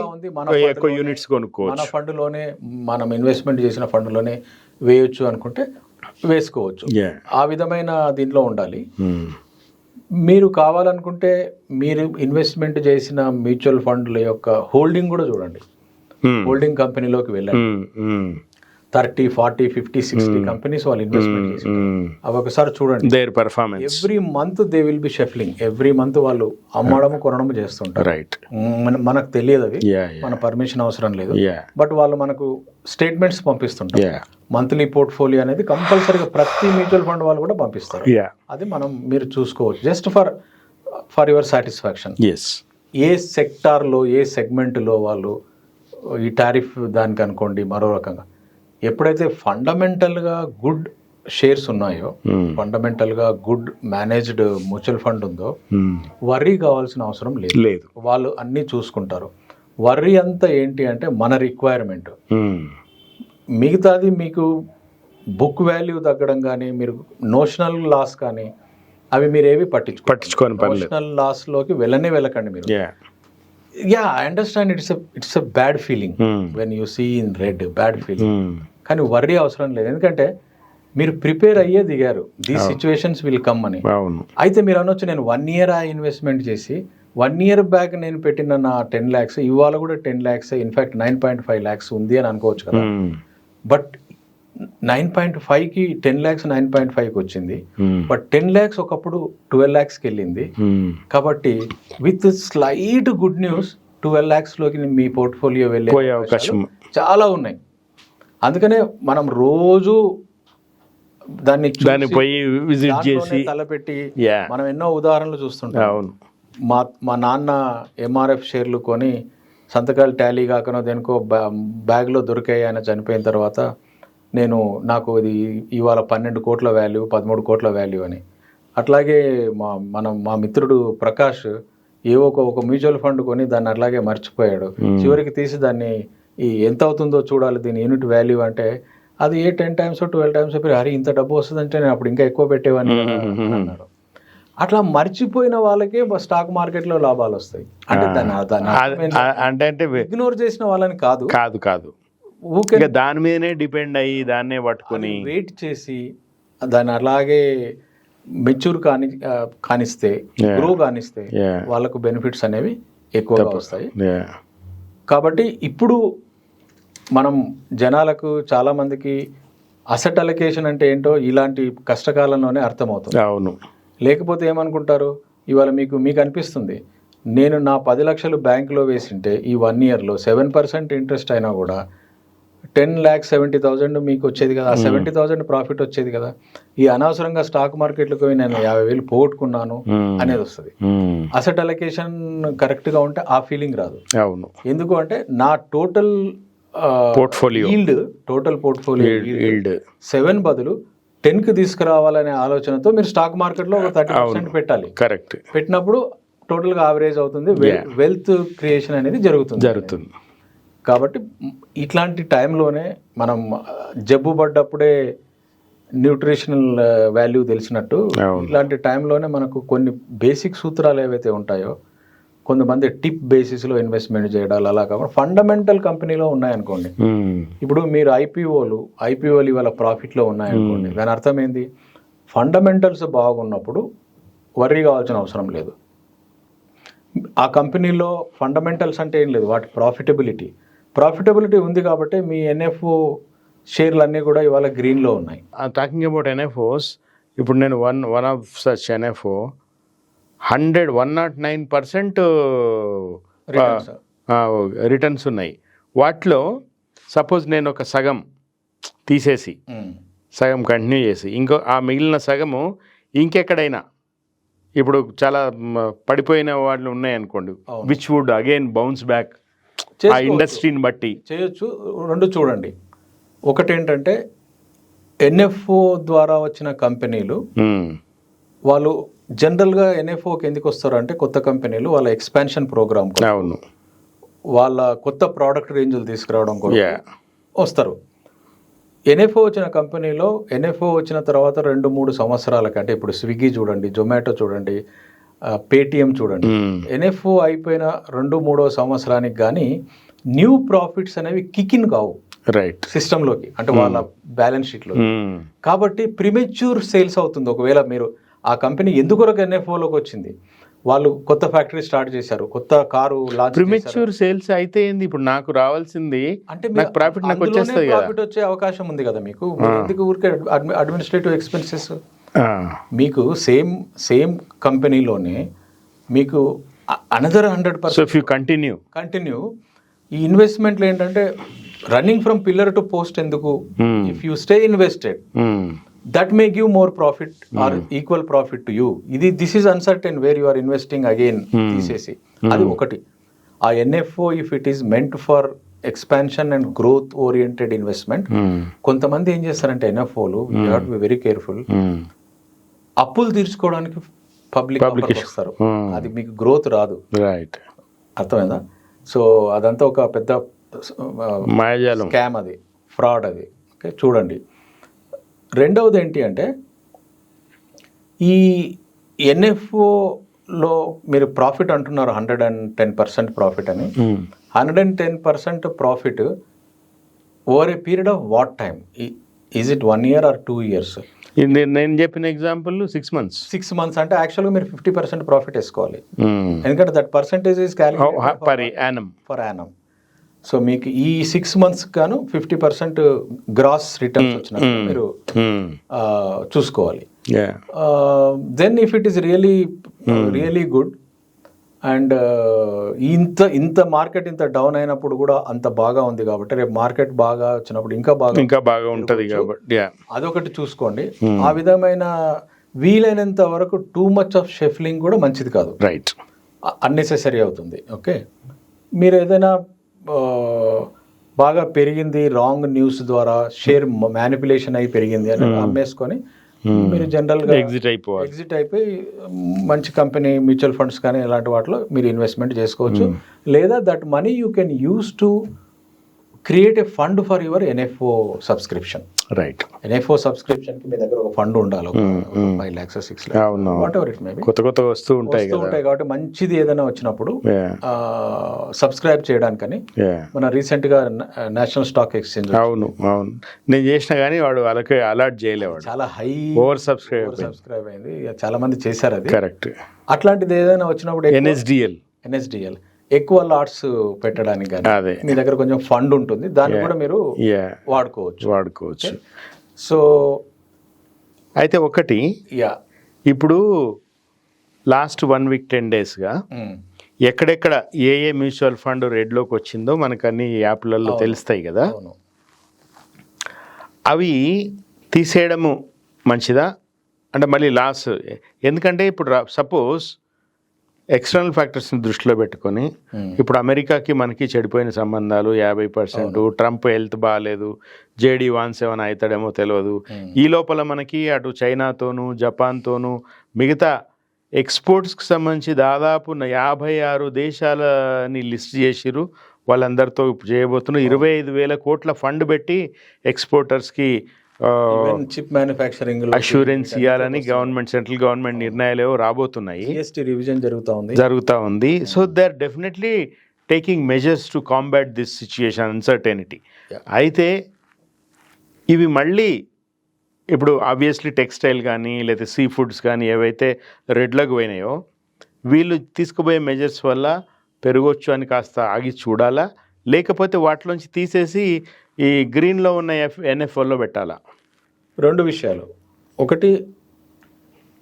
ఎక్కువ యూనిట్స్ కొనుక్కోవచ్చు. మన ఫండ్లోనే మనం ఇన్వెస్ట్మెంట్ చేసిన ఫండ్లోనే వేయొచ్చు అనుకుంటే వేసుకోవచ్చు. ఆ విధమైన దీంట్లో ఉండాలి. మీరు కావాలనుకుంటే మీరు ఇన్వెస్ట్మెంట్ చేసిన మ్యూచువల్ ఫండ్ల యొక్క హోల్డింగ్ కూడా చూడండి. హోల్డింగ్ కంపెనీలోకి వెళ్ళండి. 30, 40, 50, 60 కంపెనీస్ వాళ్ళు ఇన్వెస్ట్మెంట్ చేసి అవి ఒకసారి చూడండి. There performance every month they will be shuffling. Every month వాళ్ళు అమ్మడము కొనడము చేస్తుంటారు. రైట్, మనకు తెలియదు అవి, మన పర్మిషన్ అవసరం లేదు. బట్ వాళ్ళు మనకు స్టేట్మెంట్స్ పంపిస్తుంటారు. మంత్లీ పోర్ట్ఫోలియో అనేది కంపల్సరీగా ప్రతి మ్యూచువల్ ఫండ్ వాళ్ళు కూడా పంపిస్తారు. అది మీరు చూసుకోవచ్చు జస్ట్ ఫర్ యువర్ సాటిస్ఫాక్షన్. ఏ సెక్టార్లో ఏ సెగ్మెంట్లో వాళ్ళు ఈ టారిఫ్ దానికి అనుకోండి మరో రకంగా, ఎప్పుడైతే ఫండమెంటల్గా గుడ్ షేర్స్ ఉన్నాయో, ఫండమెంటల్గా గుడ్ మేనేజ్డ్ మ్యూచువల్ ఫండ్ ఉందో, వర్రీ కావాల్సిన అవసరం లేదు. వాళ్ళు అన్నీ చూసుకుంటారు. వర్రీ అంతా ఏంటి అంటే మన రిక్వైర్మెంట్. మిగతాది మీకు బుక్ వాల్యూ తగ్గడం కానీ, మీరు నోషనల్ లాస్ కానీ అవి మీరు ఏవి పట్టించుకోని నోషనల్ లాస్లోకి వెళ్ళకండి మీరు. Yeah, I understand it's a bad feeling when you see in red, bad feeling. కానీ వర్రీ అవసరం లేదు, ఎందుకంటే మీరు ప్రిపేర్ అయ్యే దిగారు, దీస్ సిచ్యువేషన్స్ విల్ కమ్ అని. అయితే మీరు అనొచ్చు, నేను 1 year ఇన్వెస్ట్మెంట్ చేసి 1 year బ్యాక్ నేను పెట్టిన నా 10 lakhs ఇవాళ కూడా 10 lakhs, ఇన్ఫాక్ట్ 9.5 lakhs ఉంది అని అనుకోవచ్చు కదా. బట్ 9.5కి 10 lakhs 9.5కి వచ్చింది. బట్ 10 lakhs ఒకప్పుడు 12 lakhsకి వెళ్ళింది. కాబట్టి విత్ స్లైట్ గుడ్ న్యూస్ 12 lakhsలోకి మీ పోర్ట్ఫోలియో వెళ్ళే అవకాశం చాలా ఉన్నాయి. అందుకనే మనం రోజు దాన్ని పోయి విజిట్ చేసి తలపెట్టి మనం ఎన్నో ఉదాహరణలు చూస్తుంటాం. మా నాన్న ఎంఆర్ఎఫ్ షేర్లు కొని సంతకాలు టాలీ కాకనో దేనికో బ్యాగ్లో దొరికాయి, ఆయన చనిపోయిన తర్వాత నాకు ఇది ఇవాళ 12 కోట్ల వాల్యూ, 13 కోట్ల వాల్యూ అని. అట్లాగే మా మిత్రుడు ప్రకాష్ ఏవో ఒక మ్యూచువల్ ఫండ్ కొని దాన్ని అట్లాగే మర్చిపోయాడు. చివరికి తీసి దాన్ని ఎంత అవుతుందో చూడాలి దీని యూనిట్ వాల్యూ అంటే, అది 10 times 12 times అరే ఇంత డబ్బు వస్తుందంటే నేను అప్పుడు ఇంకా ఎక్కువ పెట్టేవాడిని అన్నాడు. అట్లా మర్చిపోయిన వాళ్ళకే స్టాక్ మార్కెట్లో లాభాలు వస్తాయి. అంటే ఇగ్నోర్ చేసిన వాళ్ళని కాదు, ఊకే దాని మీదనే డిపెండ్ అయ్యి దాన్నే పట్టుకొని వెయిట్ చేసి దాన్ని అలాగే మెచ్యూర్ కానిస్తే, గ్రో కానిస్తే వాళ్ళకు బెనిఫిట్స్ అనేవి ఎక్కువగా వస్తాయి. కాబట్టి ఇప్పుడు మనం జనాలకు చాలామందికి అసెట్ అలొకేషన్ అంటే ఏంటో ఇలాంటి కష్టకాలంలోనే అర్థమవుతుంది. అవును. లేకపోతే ఏమనుకుంటారు, ఇవాళ మీకు అనిపిస్తుంది, నేను నా 10 లక్షలు బ్యాంకులో వేసింటే ఈ 1 yearలో 7% ఇంట్రెస్ట్ అయినా కూడా 10,70,000 మీకు వచ్చేది కదా, 70,000 ప్రాఫిట్ వచ్చేది కదా. ఈ అనవసరంగా స్టాక్ మార్కెట్లకు పోయి నేను 50,000 పోగొట్టుకున్నాను అనేది వస్తుంది. అసెట్ అలొకేషన్ కరెక్ట్గా ఉంటే ఆ ఫీలింగ్ రాదు. అవును. ఎందుకు అంటే నా టోటల్ పోర్ట్ఫోలియో ఈల్డ్ 7 బదులు 10కి తీసుకురావాలనే ఆలోచనతో మీరు స్టాక్ మార్కెట్లో ఒక 30% పెట్టాలి. కరెక్ట్. పెట్టినప్పుడు టోటల్గా యావరేజ్ అవుతుంది, వెల్త్ క్రియేషన్ అనేది జరుగుతుంది. కాబట్టి ఇట్లాంటి టైంలోనే మనం జబ్బు పడ్డప్పుడే న్యూట్రిషనల్ వాల్యూ తెలిసినట్టు, ఇలాంటి టైంలోనే మనకు కొన్ని బేసిక్ సూత్రాలు ఏవైతే ఉంటాయో, కొంతమంది టిప్ బేసిస్లో ఇన్వెస్ట్మెంట్ చేయడాలు అలా కాకుండా ఫండమెంటల్ కంపెనీలో ఉన్నాయనుకోండి. ఇప్పుడు మీరు ఐపీఓలు ఇవాళ ప్రాఫిట్లో ఉన్నాయనుకోండి, దాని అర్థం ఏంది, ఫండమెంటల్స్ బాగున్నప్పుడు వర్రీ కావాల్సిన అవసరం లేదు. ఆ కంపెనీలో ఫండమెంటల్స్ అంటే ఏం లేదు, వాటి ప్రాఫిటబిలిటీ ఉంది కాబట్టి మీ ఎన్ఎఫ్ఓ షేర్లు అన్నీ కూడా ఇవాళ గ్రీన్లో ఉన్నాయి. టాకింగ్ అబౌట్ ఎన్ఎఫ్ఓస్, ఇప్పుడు నేను one of such NFO 109% returns ఉన్నాయి. వాటిలో సపోజ్ నేను ఒక సగం తీసేసి సగం కంటిన్యూ చేసి ఇంకో ఆ మిగిలిన సగము ఇంకెక్కడైనా ఇప్పుడు చాలా పడిపోయిన వాళ్ళు ఉన్నాయనుకోండి, which would again bounce back ఆ ఇండస్ట్రీని బట్టి చేయొచ్చు. 2 చూడండి, ఒకటేంటంటే ఎన్ఎఫ్ఓ ద్వారా వచ్చిన కంపెనీలు వాళ్ళు జనరల్గా ఎన్ఎఫ్ఓకి ఎందుకు వస్తారు అంటే, కొత్త కంపెనీలు వాళ్ళ ఎక్స్పాన్షన్ ప్రోగ్రామ్, అవును, వాళ్ళ కొత్త ప్రోడక్ట్ రేంజ్లు తీసుకురావడం కోసం వస్తారు. ఎన్ఎఫ్ఓ వచ్చిన కంపెనీలో ఎన్ఎఫ్ఓ వచ్చిన తర్వాత 2-3 సంవత్సరాలకి, అంటే ఇప్పుడు స్విగ్గీ చూడండి, జొమాటో చూడండి, పేటిఎం చూడండి, ఎన్ఎఫ్ఓ అయిపోయిన 2-3 సంవత్సరానికి కానీ న్యూ ప్రాఫిట్స్ అనేవి కిక్-ఇన్ కావు రైట్ సిస్టంలోకి, అంటే వాళ్ళ బ్యాలెన్స్ షీట్లో. కాబట్టి ప్రిమెచ్యూర్ సేల్స్ అవుతుంది. ఒకవేళ మీరు ఆ కంపెనీ ఎందుకొరకు ఎన్ఎఫ్ఓలోకి వచ్చింది, వాళ్ళు కొత్త ఫ్యాక్టరీ స్టార్ట్ చేశారు, కొత్త కారు లాంచ్, ప్రిమెచ్యూర్ సేల్స్ అయితే ఏంది, ఇప్పుడు నాకు రావాల్సింది అంటే ప్రాఫిట్ నాకు వచ్చేస్తుంది కదా, ప్రాఫిట్ వచ్చే అవకాశం ఉంది కదా మీకు. ఎందుకు ఊరికే అడ్మినిస్ట్రేటివ్ ఎక్స్పెన్సెస్, మీకు సేమ్ కంపెనీలోనే మీకు అనదర్ 100% కంటిన్యూ ఈ ఇన్వెస్ట్మెంట్లు ఏంటంటే running from pillar to post. ఎందుకు, if you stay invested that may give more profit or equal profit to you. This is uncertain where you are investing again తీసేసి, అది ఒకటి. ఆ NFO if it is meant for expansion and growth oriented investment. కొంతమంది ఏం చేస్తారంటే ఎన్ఎఫ్ఓలు, you have to be very careful, అప్పులు తీర్చుకోవడానికి పబ్లిక్ వస్తారు, అది మీకు గ్రోత్ రాదు. రైట్, అర్థమైందా? సో అదంతా ఒక పెద్ద మాయాజాలం, స్కామ్, అది ఫ్రాడ్ అది. ఓకే, చూడండి. రెండవది ఏంటి అంటే ఈ ఎన్ఎఫ్ఓలో మీరు ప్రాఫిట్ అంటున్నారు 110% ప్రాఫిట్ అని. 110% profit over a period of what time? Is it 1 year or 2 years? నేను చెప్పిన ఎగ్జాంపుల్ 6 months. 6 months అంటే యాక్చువల్గా మీరు 50% ప్రాఫిట్ వేసుకోవాలి, ఎందుకంటే that percentage is calculated for annum. So మీకు ఈ 6 months గాను 50% గ్రాస్ రిటర్న్స్ వచ్చినట్టు మీరు చూసుకోవాలి. Then if it is really good and ఇంత మార్కెట్ ఇంత డౌన్ అయినప్పుడు కూడా అంత బాగా ఉంది కాబట్టి రేపు మార్కెట్ బాగా వచ్చినప్పుడు ఇంకా బాగా ఉంటుంది కాబట్టి అదొకటి చూసుకోండి. ఆ విధమైన వీలైనంత వరకు టూ మచ్ ఆఫ్ షెఫ్లింగ్ కూడా మంచిది కాదు, రైట్, అన్నెసెసరీ అవుతుంది. ఓకే, మీరు ఏదైనా బాగా పెరిగింది రాంగ్ న్యూస్ ద్వారా షేర్ మ్యానిపులేషన్ అయి పెరిగింది అని అమ్మేసుకొని మీరు జనరల్గా ఎగ్జిట్ అయిపోయి మంచి కంపెనీ మ్యూచువల్ ఫండ్స్ కానీ ఇలాంటి వాటిలో మీరు ఇన్వెస్ట్మెంట్ చేసుకోవచ్చు. లేదా that money you can use to create a fund for your NFO subscription. Right, NFO subscription కి మీ దగ్గర ఒక ఫండ్ ఉండాలి, 5 lakhs 6 lakhs what ever it may be. కొత్త వస్తూ ఉంటాయి కాబట్టి మంచిది ఏదైనా వచ్చినప్పుడు సబ్స్క్రైబ్ చేయడానికని మన రీసెంట్ గా నేషనల్ స్టాక్ ఎక్స్చేంజ్, అవును నేను చేసిన కానీ వాడు వాళ్ళకి అలాట్ చేయలేవాడు, చాలా హై ఓవర్ సబ్స్క్రైబ్ అయింది, చాలా మంది చేశారు అది. కరెక్ట్. అట్లాంటిది ఏదైనా వచ్చినప్పుడు ఎన్ఎస్డిఎల్ ఎక్కువ లాట్స్ పెట్టడానికి కానీ మీ దగ్గర కొంచెం ఫండ్ ఉంటుంది, దాన్ని కూడా మీరు వాడుకోవచ్చు. సో అయితే ఒకటి, ఇప్పుడు లాస్ట్ 1 week 10 daysగా ఎక్కడెక్కడ ఏ మ్యూచువల్ ఫండ్ రెడ్లోకి వచ్చిందో మనకు అన్ని యాప్లలో తెలుస్తాయి కదా, అవి తీసేయడము మంచిదా అంటే మళ్ళీ లాస్? ఎందుకంటే ఇప్పుడు సపోజ్ ఎక్స్టర్నల్ ఫ్యాక్టర్స్ని దృష్టిలో పెట్టుకొని ఇప్పుడు అమెరికాకి మనకి చెడిపోయిన సంబంధాలు 50%, ట్రంప్ హెల్త్ బాగాలేదు, JD వాన్స్ ఏమైనా అవుతాడేమో తెలియదు, ఈ లోపల మనకి అటు చైనాతోనూ జపాన్తోనూ మిగతా ఎక్స్పోర్ట్స్కి సంబంధించి దాదాపు 56 దేశాలని లిస్ట్ చేసిరు, వాళ్ళందరితో చేయబోతున్నారు. 25,000 కోట్ల ఫండ్ పెట్టి ఎక్స్పోర్టర్స్కి చిప్ మ్యానుఫ్యాక్చరింగ్ అష్యూరెన్స్ ఇవ్వాలని సెంట్రల్ గవర్నమెంట్ నిర్ణయాలు రాబోతున్నాయి, రివిజన్ జరుగుతూ ఉంది. So they are definitely taking measures to combat this situation, uncertainty. అయితే ఇవి మళ్ళీ ఇప్పుడు ఆబ్వియస్లీ టెక్స్టైల్ కానీ లేదా సీ ఫుడ్స్ కానీ ఏవైతే రెడ్లకు పోయినాయో వీళ్ళు తీసుకుపోయే మెజర్స్ వల్ల పెరగొచ్చు అని కాస్త ఆగి చూడాలా, లేకపోతే వాటిలోంచి తీసేసి ఈ గ్రీన్లో ఉన్న ఎన్ఎఫ్ఓలో పెట్టాలా? 2 విషయాలు. ఒకటి,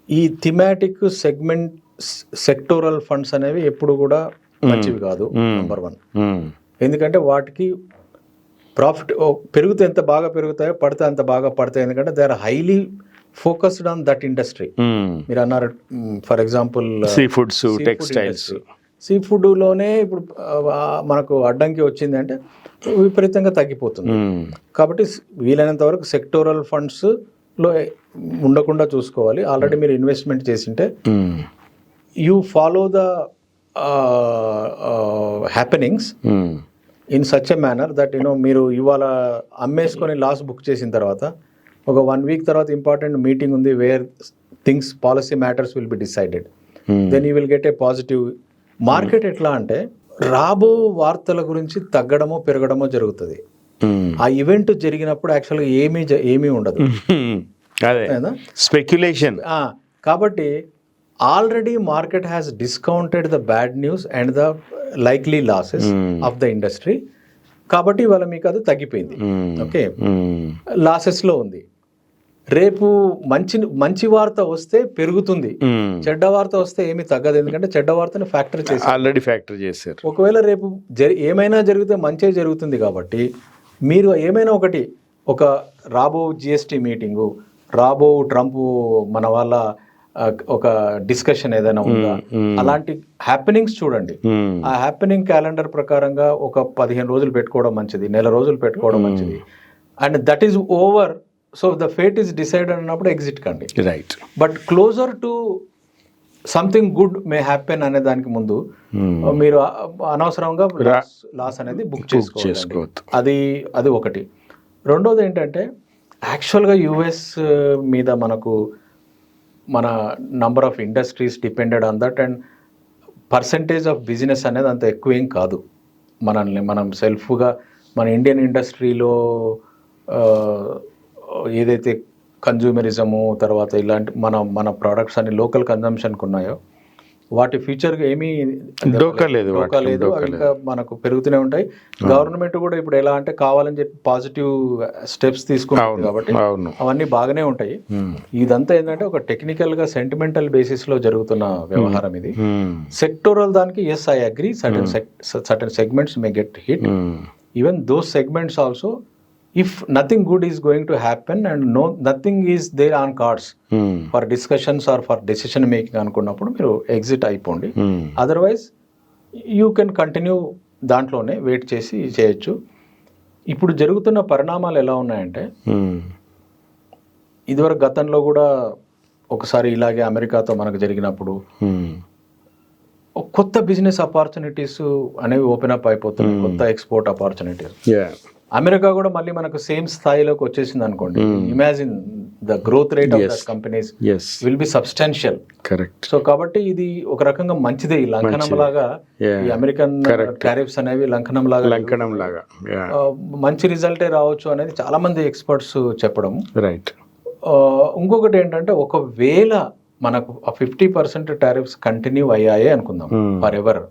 ఈ థిమాటిక్ సెగ్మెంట్ సెక్టోరల్ ఫండ్స్ అనేవి ఎప్పుడు కూడా మంచివి కాదు, నెంబర్ 1. ఎందుకంటే వాటికి ప్రాఫిట్ పెరిగితే ఎంత బాగా పెరుగుతాయో పడితే అంత బాగా పడతాయి, ఎందుకంటే they are highly focused on that industry. మీరు అన్నారు for example sea foods, textiles. Sea ఫుడ్లోనే ఇప్పుడు మనకు అడ్డంకి వచ్చింది అంటే విపరీతంగా తగ్గిపోతుంది. కాబట్టి వీలైనంత వరకు సెక్టోరల్ ఫండ్స్లో ఉండకుండా చూసుకోవాలి. ఆల్రెడీ మీరు ఇన్వెస్ట్మెంట్ చేసింటే you follow the happenings in such a manner that మీరు ఇవాళ అమ్మేసుకొని లాస్ బుక్ చేసిన తర్వాత ఒక 1 week తర్వాత ఇంపార్టెంట్ మీటింగ్ ఉంది where things policy matters will be decided, then you will get a positive. Market ఎట్లా అంటే రాబో వార్తల గురించి తగ్గడమో పెరగడమో జరుగుతుంది. ఆ ఈవెంట్ జరిగినప్పుడు యాక్చువల్గా ఏమీ ఉండదు, స్పెక్యులేషన్. కాబట్టి already market has discounted the bad news and the likely losses of the industry. కాబట్టి ఇవాళ మీకు అది తగ్గిపోయింది, ఓకే, లాసెస్లో ఉంది. రేపు మంచి వార్త వస్తే పెరుగుతుంది, చెడ్డ వార్త వస్తే ఏమీ తగ్గదు, ఎందుకంటే చెడ్డ వార్తను ఆల్రెడీ ఫ్యాక్టర్ చేశారు. ఒకవేళ రేపు ఏమైనా జరిగితే మంచి జరుగుతుంది. కాబట్టి మీరు ఏమైనా ఒక రాబో GST మీటింగు, రాబో ట్రంప్ మన వాళ్ళ ఒక డిస్కషన్ ఏదైనా ఉందా, అలాంటి హ్యాపెనింగ్స్ చూడండి. ఆ హ్యాపెనింగ్ క్యాలెండర్ ప్రకారంగా ఒక 15 రోజులు పెట్టుకోవడం మంచిది, నెల రోజులు పెట్టుకోవడం మంచిది. And that is over, so the fate is decide అన్నప్పుడు ఎగ్జిట్ కండి. Right. But closer to something good may happen అనే దానికి ముందు మీరు అనవసరంగా లాస్ అనేది బుక్ చేసుకోవద్దు. అది ఒకటి. రెండోది ఏంటంటే యాక్చువల్గా యుఎస్ మీద మన number of industries depended on that, and percentage of business అనేది అంత ఎక్కువ ఏం కాదు. మనం సెల్ఫ్గా మన ఇండియన్ ఇండస్ట్రీలో ఏదైతే కన్జ్యూమరిజము, తర్వాత ఇలాంటి మన ప్రోడక్ట్స్ అన్ని లోకల్ కన్జంప్షన్కి ఉన్నాయో వాటి ఫ్యూచర్గా ఏమీ డోకా లేదు. ఇంకా మనకు పెరుగుతూనే ఉంటాయి. గవర్నమెంట్ కూడా ఇప్పుడు ఎలా అంటే కావాలని చెప్పి పాజిటివ్ స్టెప్స్ తీసుకుంటుంది కాబట్టి అవన్నీ బాగానే ఉంటాయి. ఇదంతా ఏంటంటే ఒక టెక్నికల్గా సెంటిమెంటల్ బేసిస్లో జరుగుతున్న వ్యవహారం ఇది. సెక్టోరల్ దానికి yes I agree, certain segments may get hit. Even those segments also, if nothing good is going to happen and nothing is there on cards for discussions or for decision making అనుకున్నప్పుడు మీరు ఎగ్జిట్ అయిపోండి. అదర్వైజ్ యూ కెన్ కంటిన్యూ దాంట్లోనే వెయిట్ చేసి చేయొచ్చు. ఇప్పుడు జరుగుతున్న పరిణామాలు ఎలా ఉన్నాయంటే, ఇదివరకు గతంలో కూడా ఒకసారి ఇలాగే అమెరికాతో మనకు జరిగినప్పుడు కొత్త బిజినెస్ ఆపర్చునిటీస్ అనేవి ఓపెన్ అప్ అయిపోతున్నాయి, కొత్త ఎక్స్పోర్ట్ ఆపర్చునిటీస్. అమెరికా కూడా మళ్ళీ మనకు సేమ్ స్థాయిలోకి వచ్చేసింది అనుకోండి. Imagine the growth rate of that companies will be substantial. Correct. So కాబట్టి ఇది ఒక రకంగా మంచిదే. ఈ లంకనం లాగా ఈ అమెరికన్ టారిఫ్స్ అనేవి లంకనం లాగా మంచి రిజల్టే రావచ్చు అనేది చాలా మంది ఎక్స్పర్ట్స్ చెప్పడం. రైట్. ఇంకొకటి ఏంటంటే, ఒకవేళ మనకు 50% టారిఫ్స్ కంటిన్యూ అయ్యాయే అనుకుందాం ఫర్ ఎవర్,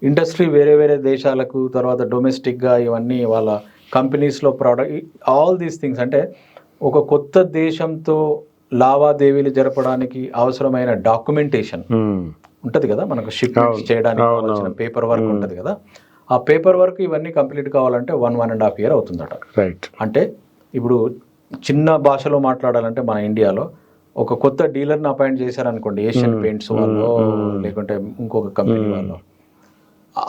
ఇండస్ట్రీ వేరే వేరే దేశాలకు, తర్వాత డొమెస్టిక్గా ఇవన్నీ వాళ్ళ కంపెనీస్లో ప్రోడక్ట్, ఆల్ దీస్ థింగ్స్, అంటే ఒక కొత్త దేశంతో లావాదేవీలు జరపడానికి అవసరమైన డాక్యుమెంటేషన్ ఉంటుంది కదా, మనకు షిప్మెంట్స్ చేయడానికి కావాల్సిన పేపర్ వర్క్ ఉంటుంది కదా, ఆ పేపర్ వర్క్ ఇవన్నీ కంప్లీట్ కావాలంటే 1.5 year అవుతుందట. రైట్. అంటే ఇప్పుడు చిన్న భాషలో మాట్లాడాలంటే మన ఇండియాలో ఒక కొత్త డీలర్ని అపాయింట్ చేశారనుకోండి, ఏషియన్ పెయింట్స్ వాళ్ళు లేకుంటే ఇంకొక కంపెనీ వాళ్ళు,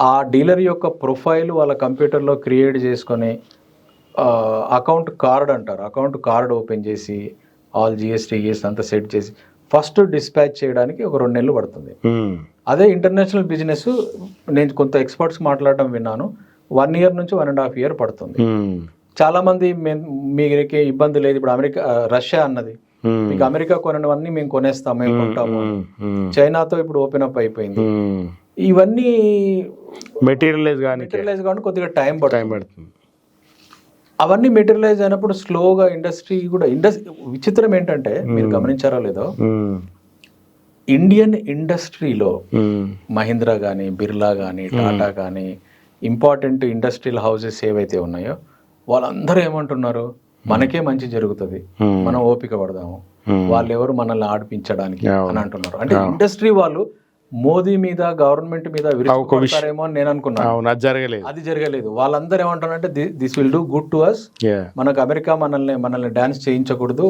ఆ డీలర్ యొక్క ప్రొఫైల్ వాళ్ళ కంప్యూటర్లో క్రియేట్ చేసుకొని అకౌంట్ కార్డ్ అంటారు, అకౌంట్ కార్డ్ ఓపెన్ చేసి ఆల్ జిఎస్టీ అంతా సెట్ చేసి ఫస్ట్ డిస్పాచ్ చేయడానికి ఒక 2 నెలలు పడుతుంది. అదే ఇంటర్నేషనల్ బిజినెస్, నేను కొంత ఎక్స్పర్ట్స్ మాట్లాడడం విన్నాను, 1 year నుంచి 1.5 year పడుతుంది. చాలా మంది మీకు ఇబ్బంది లేదు, ఇప్పుడు రష్యా అన్నది మీకు అమెరికా కొనవన్నీ మేము కొనేస్తాం, మేము కొంటాము. చైనాతో ఇప్పుడు ఓపెన్ అప్ అయిపోయింది. ఇవన్నీ మెటీరియలైజ్ కానీ కొద్దిగా టైం పడుతుంది. అవన్నీ మెటీరియలైజ్ అయినప్పుడు స్లోగా ఇండస్ట్రీ విచిత్రం ఏంటంటే, మీరు గమనించారో లేదో, ఇండియన్ ఇండస్ట్రీలో మహీంద్రా కానీ, బిర్లా కానీ, టాటా కానీ, ఇంపార్టెంట్ ఇండస్ట్రియల్ హౌసెస్ ఏవైతే ఉన్నాయో వాళ్ళందరూ ఏమంటున్నారు, మనకే మంచి జరుగుతుంది, మనం ఓపిక పడదాము, వాళ్ళు ఎవరు మనల్ని ఆడిపించడానికి అని అంటున్నారు. అంటే ఇండస్ట్రీ వాళ్ళు మోదీ మీద, గవర్నమెంట్ మీద విరుచుకుపడతారేమో అని నేను అనుకున్నాను. అది జరగలేదు. వాళ్ళందరూ ఏమంటారంటే this will do good to us, మనకు అమెరికా మనల్ని డాన్స్ చేయించకూడదు,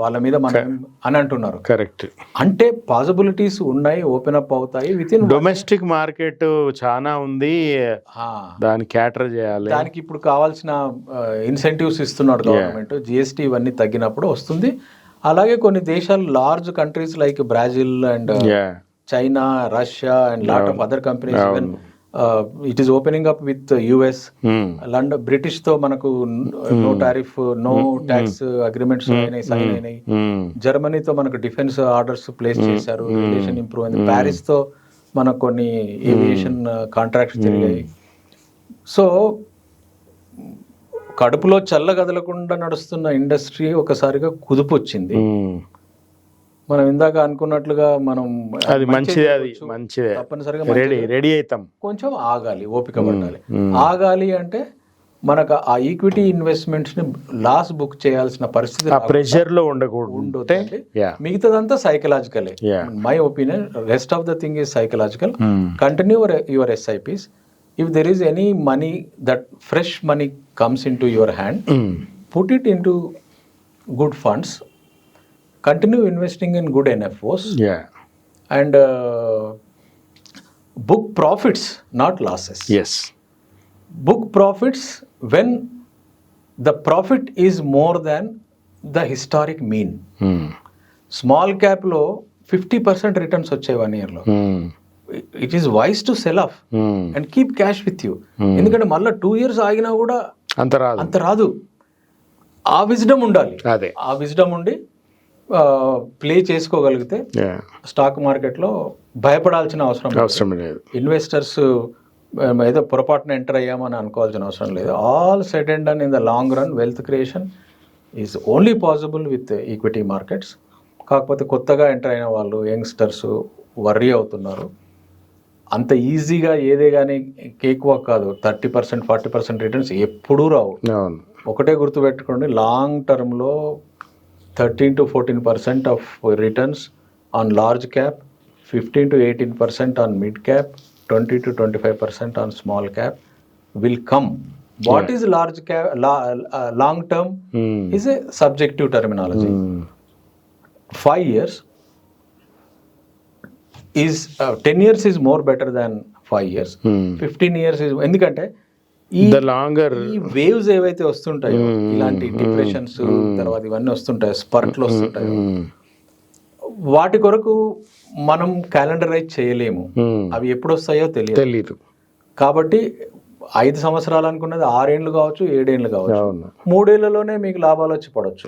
వాళ్ళ మీద మనం అని అంటున్నారు. కరెక్ట్. అంటే పాసిబిలిటీస్ ఉన్నాయి, ఓపెన్ అప్ అవుతాయి. విత్ ఇన్ డొమెస్టిక్ మార్కెట్ చాలా ఉంది, దాన్ని క్యాటర్ చేయాలి. దానికి ఇప్పుడు కావాల్సిన ఇన్సెంటివ్స్ ఇస్తున్నాడు గవర్నమెంట్. జిఎస్టీ ఇవన్నీ తగ్గినప్పుడు వస్తుంది. అలాగే కొన్ని దేశాలు, large countries like Brazil and China, Russia and lot of other companies, even it is opening up with US. London, British తో మనకు no tariff, no tax agreements sign అయినాయి. జర్మనీతో మనకు డిఫెన్స్ ఆర్డర్స్ ప్లేస్ చేశారు, రిలేషన్ ఇంప్రూవ్ అయింది. ప్యారిస్ తో మనకు కొన్ని ఏవియేషన్ కాంట్రాక్ట్స్ జరిగాయి. సో కడుపులో చల్లగదలకుండా నడుస్తున్న ఇండస్ట్రీ ఒకసారిగా కుదుపు వచ్చింది. మనం ఇందాక అనుకున్నట్లుగా మనం అది మంచిదే తప్పనిసరిగా రెడీ అవుతాం. కొంచెం ఆగాలి, ఓపిక పడాలి. ఆగాలి అంటే మనకు ఆ ఈక్విటీ ఇన్వెస్ట్మెంట్స్ ని లాస్ బుక్ చేయాల్సిన పరిస్థితి ప్రెషర్ లో ఉండకూడదు. మిగతాదంతా సైకలాజికలే. My opinion, rest of the thing is psychological. Continue your SIPs. If there is any money, that fresh money comes into your hand, put it into good funds. Continue investing in good NFOs Yeah. and book profits, not losses. Yes. Book profits when the profit is more than the historic mean. Small క్యాప్లో 50% రిటర్న్స్ వచ్చాయి 1 yearలో. It is wise to sell off and keep cash with you. ఎందుకంటే మళ్ళీ 2 years ఆగినా కూడా అంత రాదు. ఆ విజ్డమ్ ఉండాలి. అదే ఆ విజ్డమ్ ఉండి ప్లే చేసుకోగలిగితే స్టాక్ మార్కెట్లో భయపడాల్సిన అవసరం లేదు. ఇన్వెస్టర్స్ ఏదో పొరపాటున ఎంటర్ అయ్యామని అనుకోవాల్సిన అవసరం లేదు. All set and done in the long run wealth creation is only possible with equity markets. కాకపోతే కొత్తగా ఎంటర్ అయిన వాళ్ళు యంగ్స్టర్స్ వర్రీ అవుతున్నారు. అంత ఈజీగా ఏదే కానీ కేక్ వాక్ కాదు. 30% 40% రిటర్న్స్ ఎప్పుడూ రావు. ఒకటే గుర్తుపెట్టుకోండి, లాంగ్ టర్మ్లో 13 to 14% of returns on large cap, 15 to 18% on mid cap, 20 to 25% on small cap will come. What is large cap, long term is a subjective terminology. 5 years is 10 years is more better than 5 years. 15 years is, ఎందుకంటే ఈ వేవ్స్ ఏవైతే వస్తుంటాయో, ఇలాంటి డిప్రెషన్స్ తర్వాత ఇవన్నీ వస్తుంటాయి, స్పర్ట్లు వస్తుంటాయి, వాటి కొరకు మనం క్యాలెండరైజ్ చేయలేము. అవి ఎప్పుడు వస్తాయో తెలియదు. కాబట్టి 5 సంవత్సరాలు అనుకున్నది 6 ఏళ్ళు కావచ్చు, 7 ఏళ్ళు కావచ్చు, 3 ఏళ్లలోనే మీకు లాభాలు వచ్చి పడవచ్చు.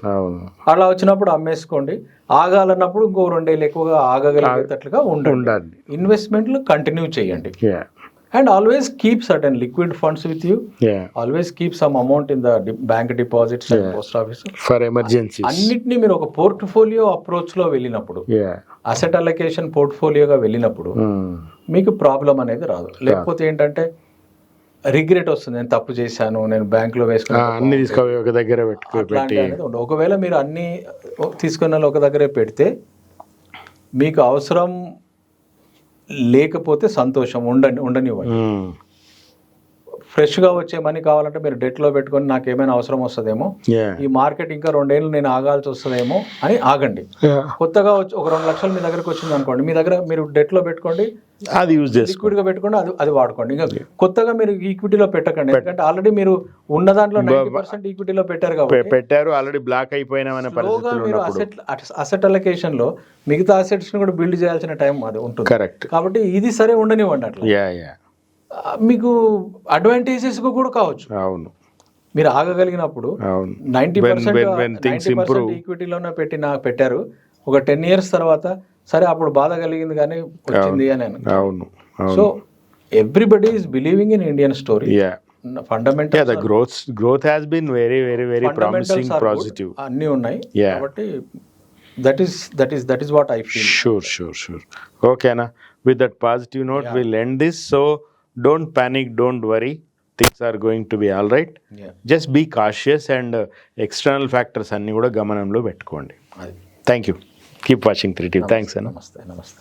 అలా వచ్చినప్పుడు అమ్మేసుకోండి. ఆగాలన్నప్పుడు ఇంకో 2 ఏళ్ళు ఎక్కువగా ఆగగలిగేటట్లుగా ఉండండి. ఇన్వెస్ట్మెంట్లు కంటిన్యూ చేయండి. And always keep certain liquid funds with you. Always keep some amount in the bank deposits and post office for emergency. అన్నిటినీ మీరు ఒక పోర్ట్ఫోలియో అప్రోచ్ లో వెళ్ళినప్పుడు, అసెట్ అలొకేషన్ పోర్ట్ఫోలియోగా వెళ్ళినప్పుడు మీకు ప్రాబ్లం అనేది రాదు. లేకపోతే ఏంటంటే రిగ్రెట్ వస్తుంది, నేను తప్పు చేశాను, నేను బ్యాంకులో వేసుకుని ఒక దగ్గర ఒకవేళ మీరు అన్ని తీసుకున్న ఒక దగ్గరే పెడితే మీకు అవసరం లేకపోతే సంతోషం ఉండనివ్వండి. ఫ్రెష్గా వచ్చే మనీ కావాలంటే మీరు డెట్లో పెట్టుకొని నాకు ఏమైనా అవసరం వస్తుందేమో, ఈ మార్కెట్ ఇంకా 2 ఏళ్ళు నేను ఆగాల్సి వస్తుందేమో అని ఆగండి. కొత్తగా వచ్చి ఒక 2 లక్షలు మీ దగ్గరకు వచ్చింది అనుకోండి, మీ దగ్గర మీరు డెట్లో పెట్టుకోండి, అది యూజ్ చేసి లిక్విడ్గా పెట్టుకోండి, అది వాడుకోండి. ఇంకా కొత్తగా మీరు ఈక్విటీలో పెట్టకండి, ఎందుకంటే ఆల్రెడీ మీరు ఉన్న దాంట్లో 90% ఈక్విటీలో పెట్టారు కాబట్టి ఆల్రెడీ బ్లాక్ అయిపోయిన మీరు అసెట్ అలొకేషన్ లో మిగతా అసెట్స్ ని కూడా బిల్డ్ చేయాల్సిన టైం అది ఉంటుంది. కరెక్ట్. కాబట్టి ఇది సరే ఉండనివ్వండి. అట్లా మీకు అడ్వాంటేజెస్ కూడా కావచ్చు. అవును, మీరు ఆగగలిగినప్పుడు 90% ఈక్విటీలోనే పెట్టారు. ఒక 10 years తర్వాత సరే అప్పుడు బాధ కలిగింది కానీ వచ్చింది అని. So everybody is believing in Indian story. Fundamental growth has been very very very promising, positive అన్నీ ఉన్నాయి. కాబట్టి that is what I feel. Sure. Okay, na. With that positive note, we'll end this. So don't panic, don't worry. Things are going to be all right. Just be cautious and external factors anni kuda gamanamlo pettukondi. Thank you. Keep watching 3TV. Thanks, Anna. Namaste.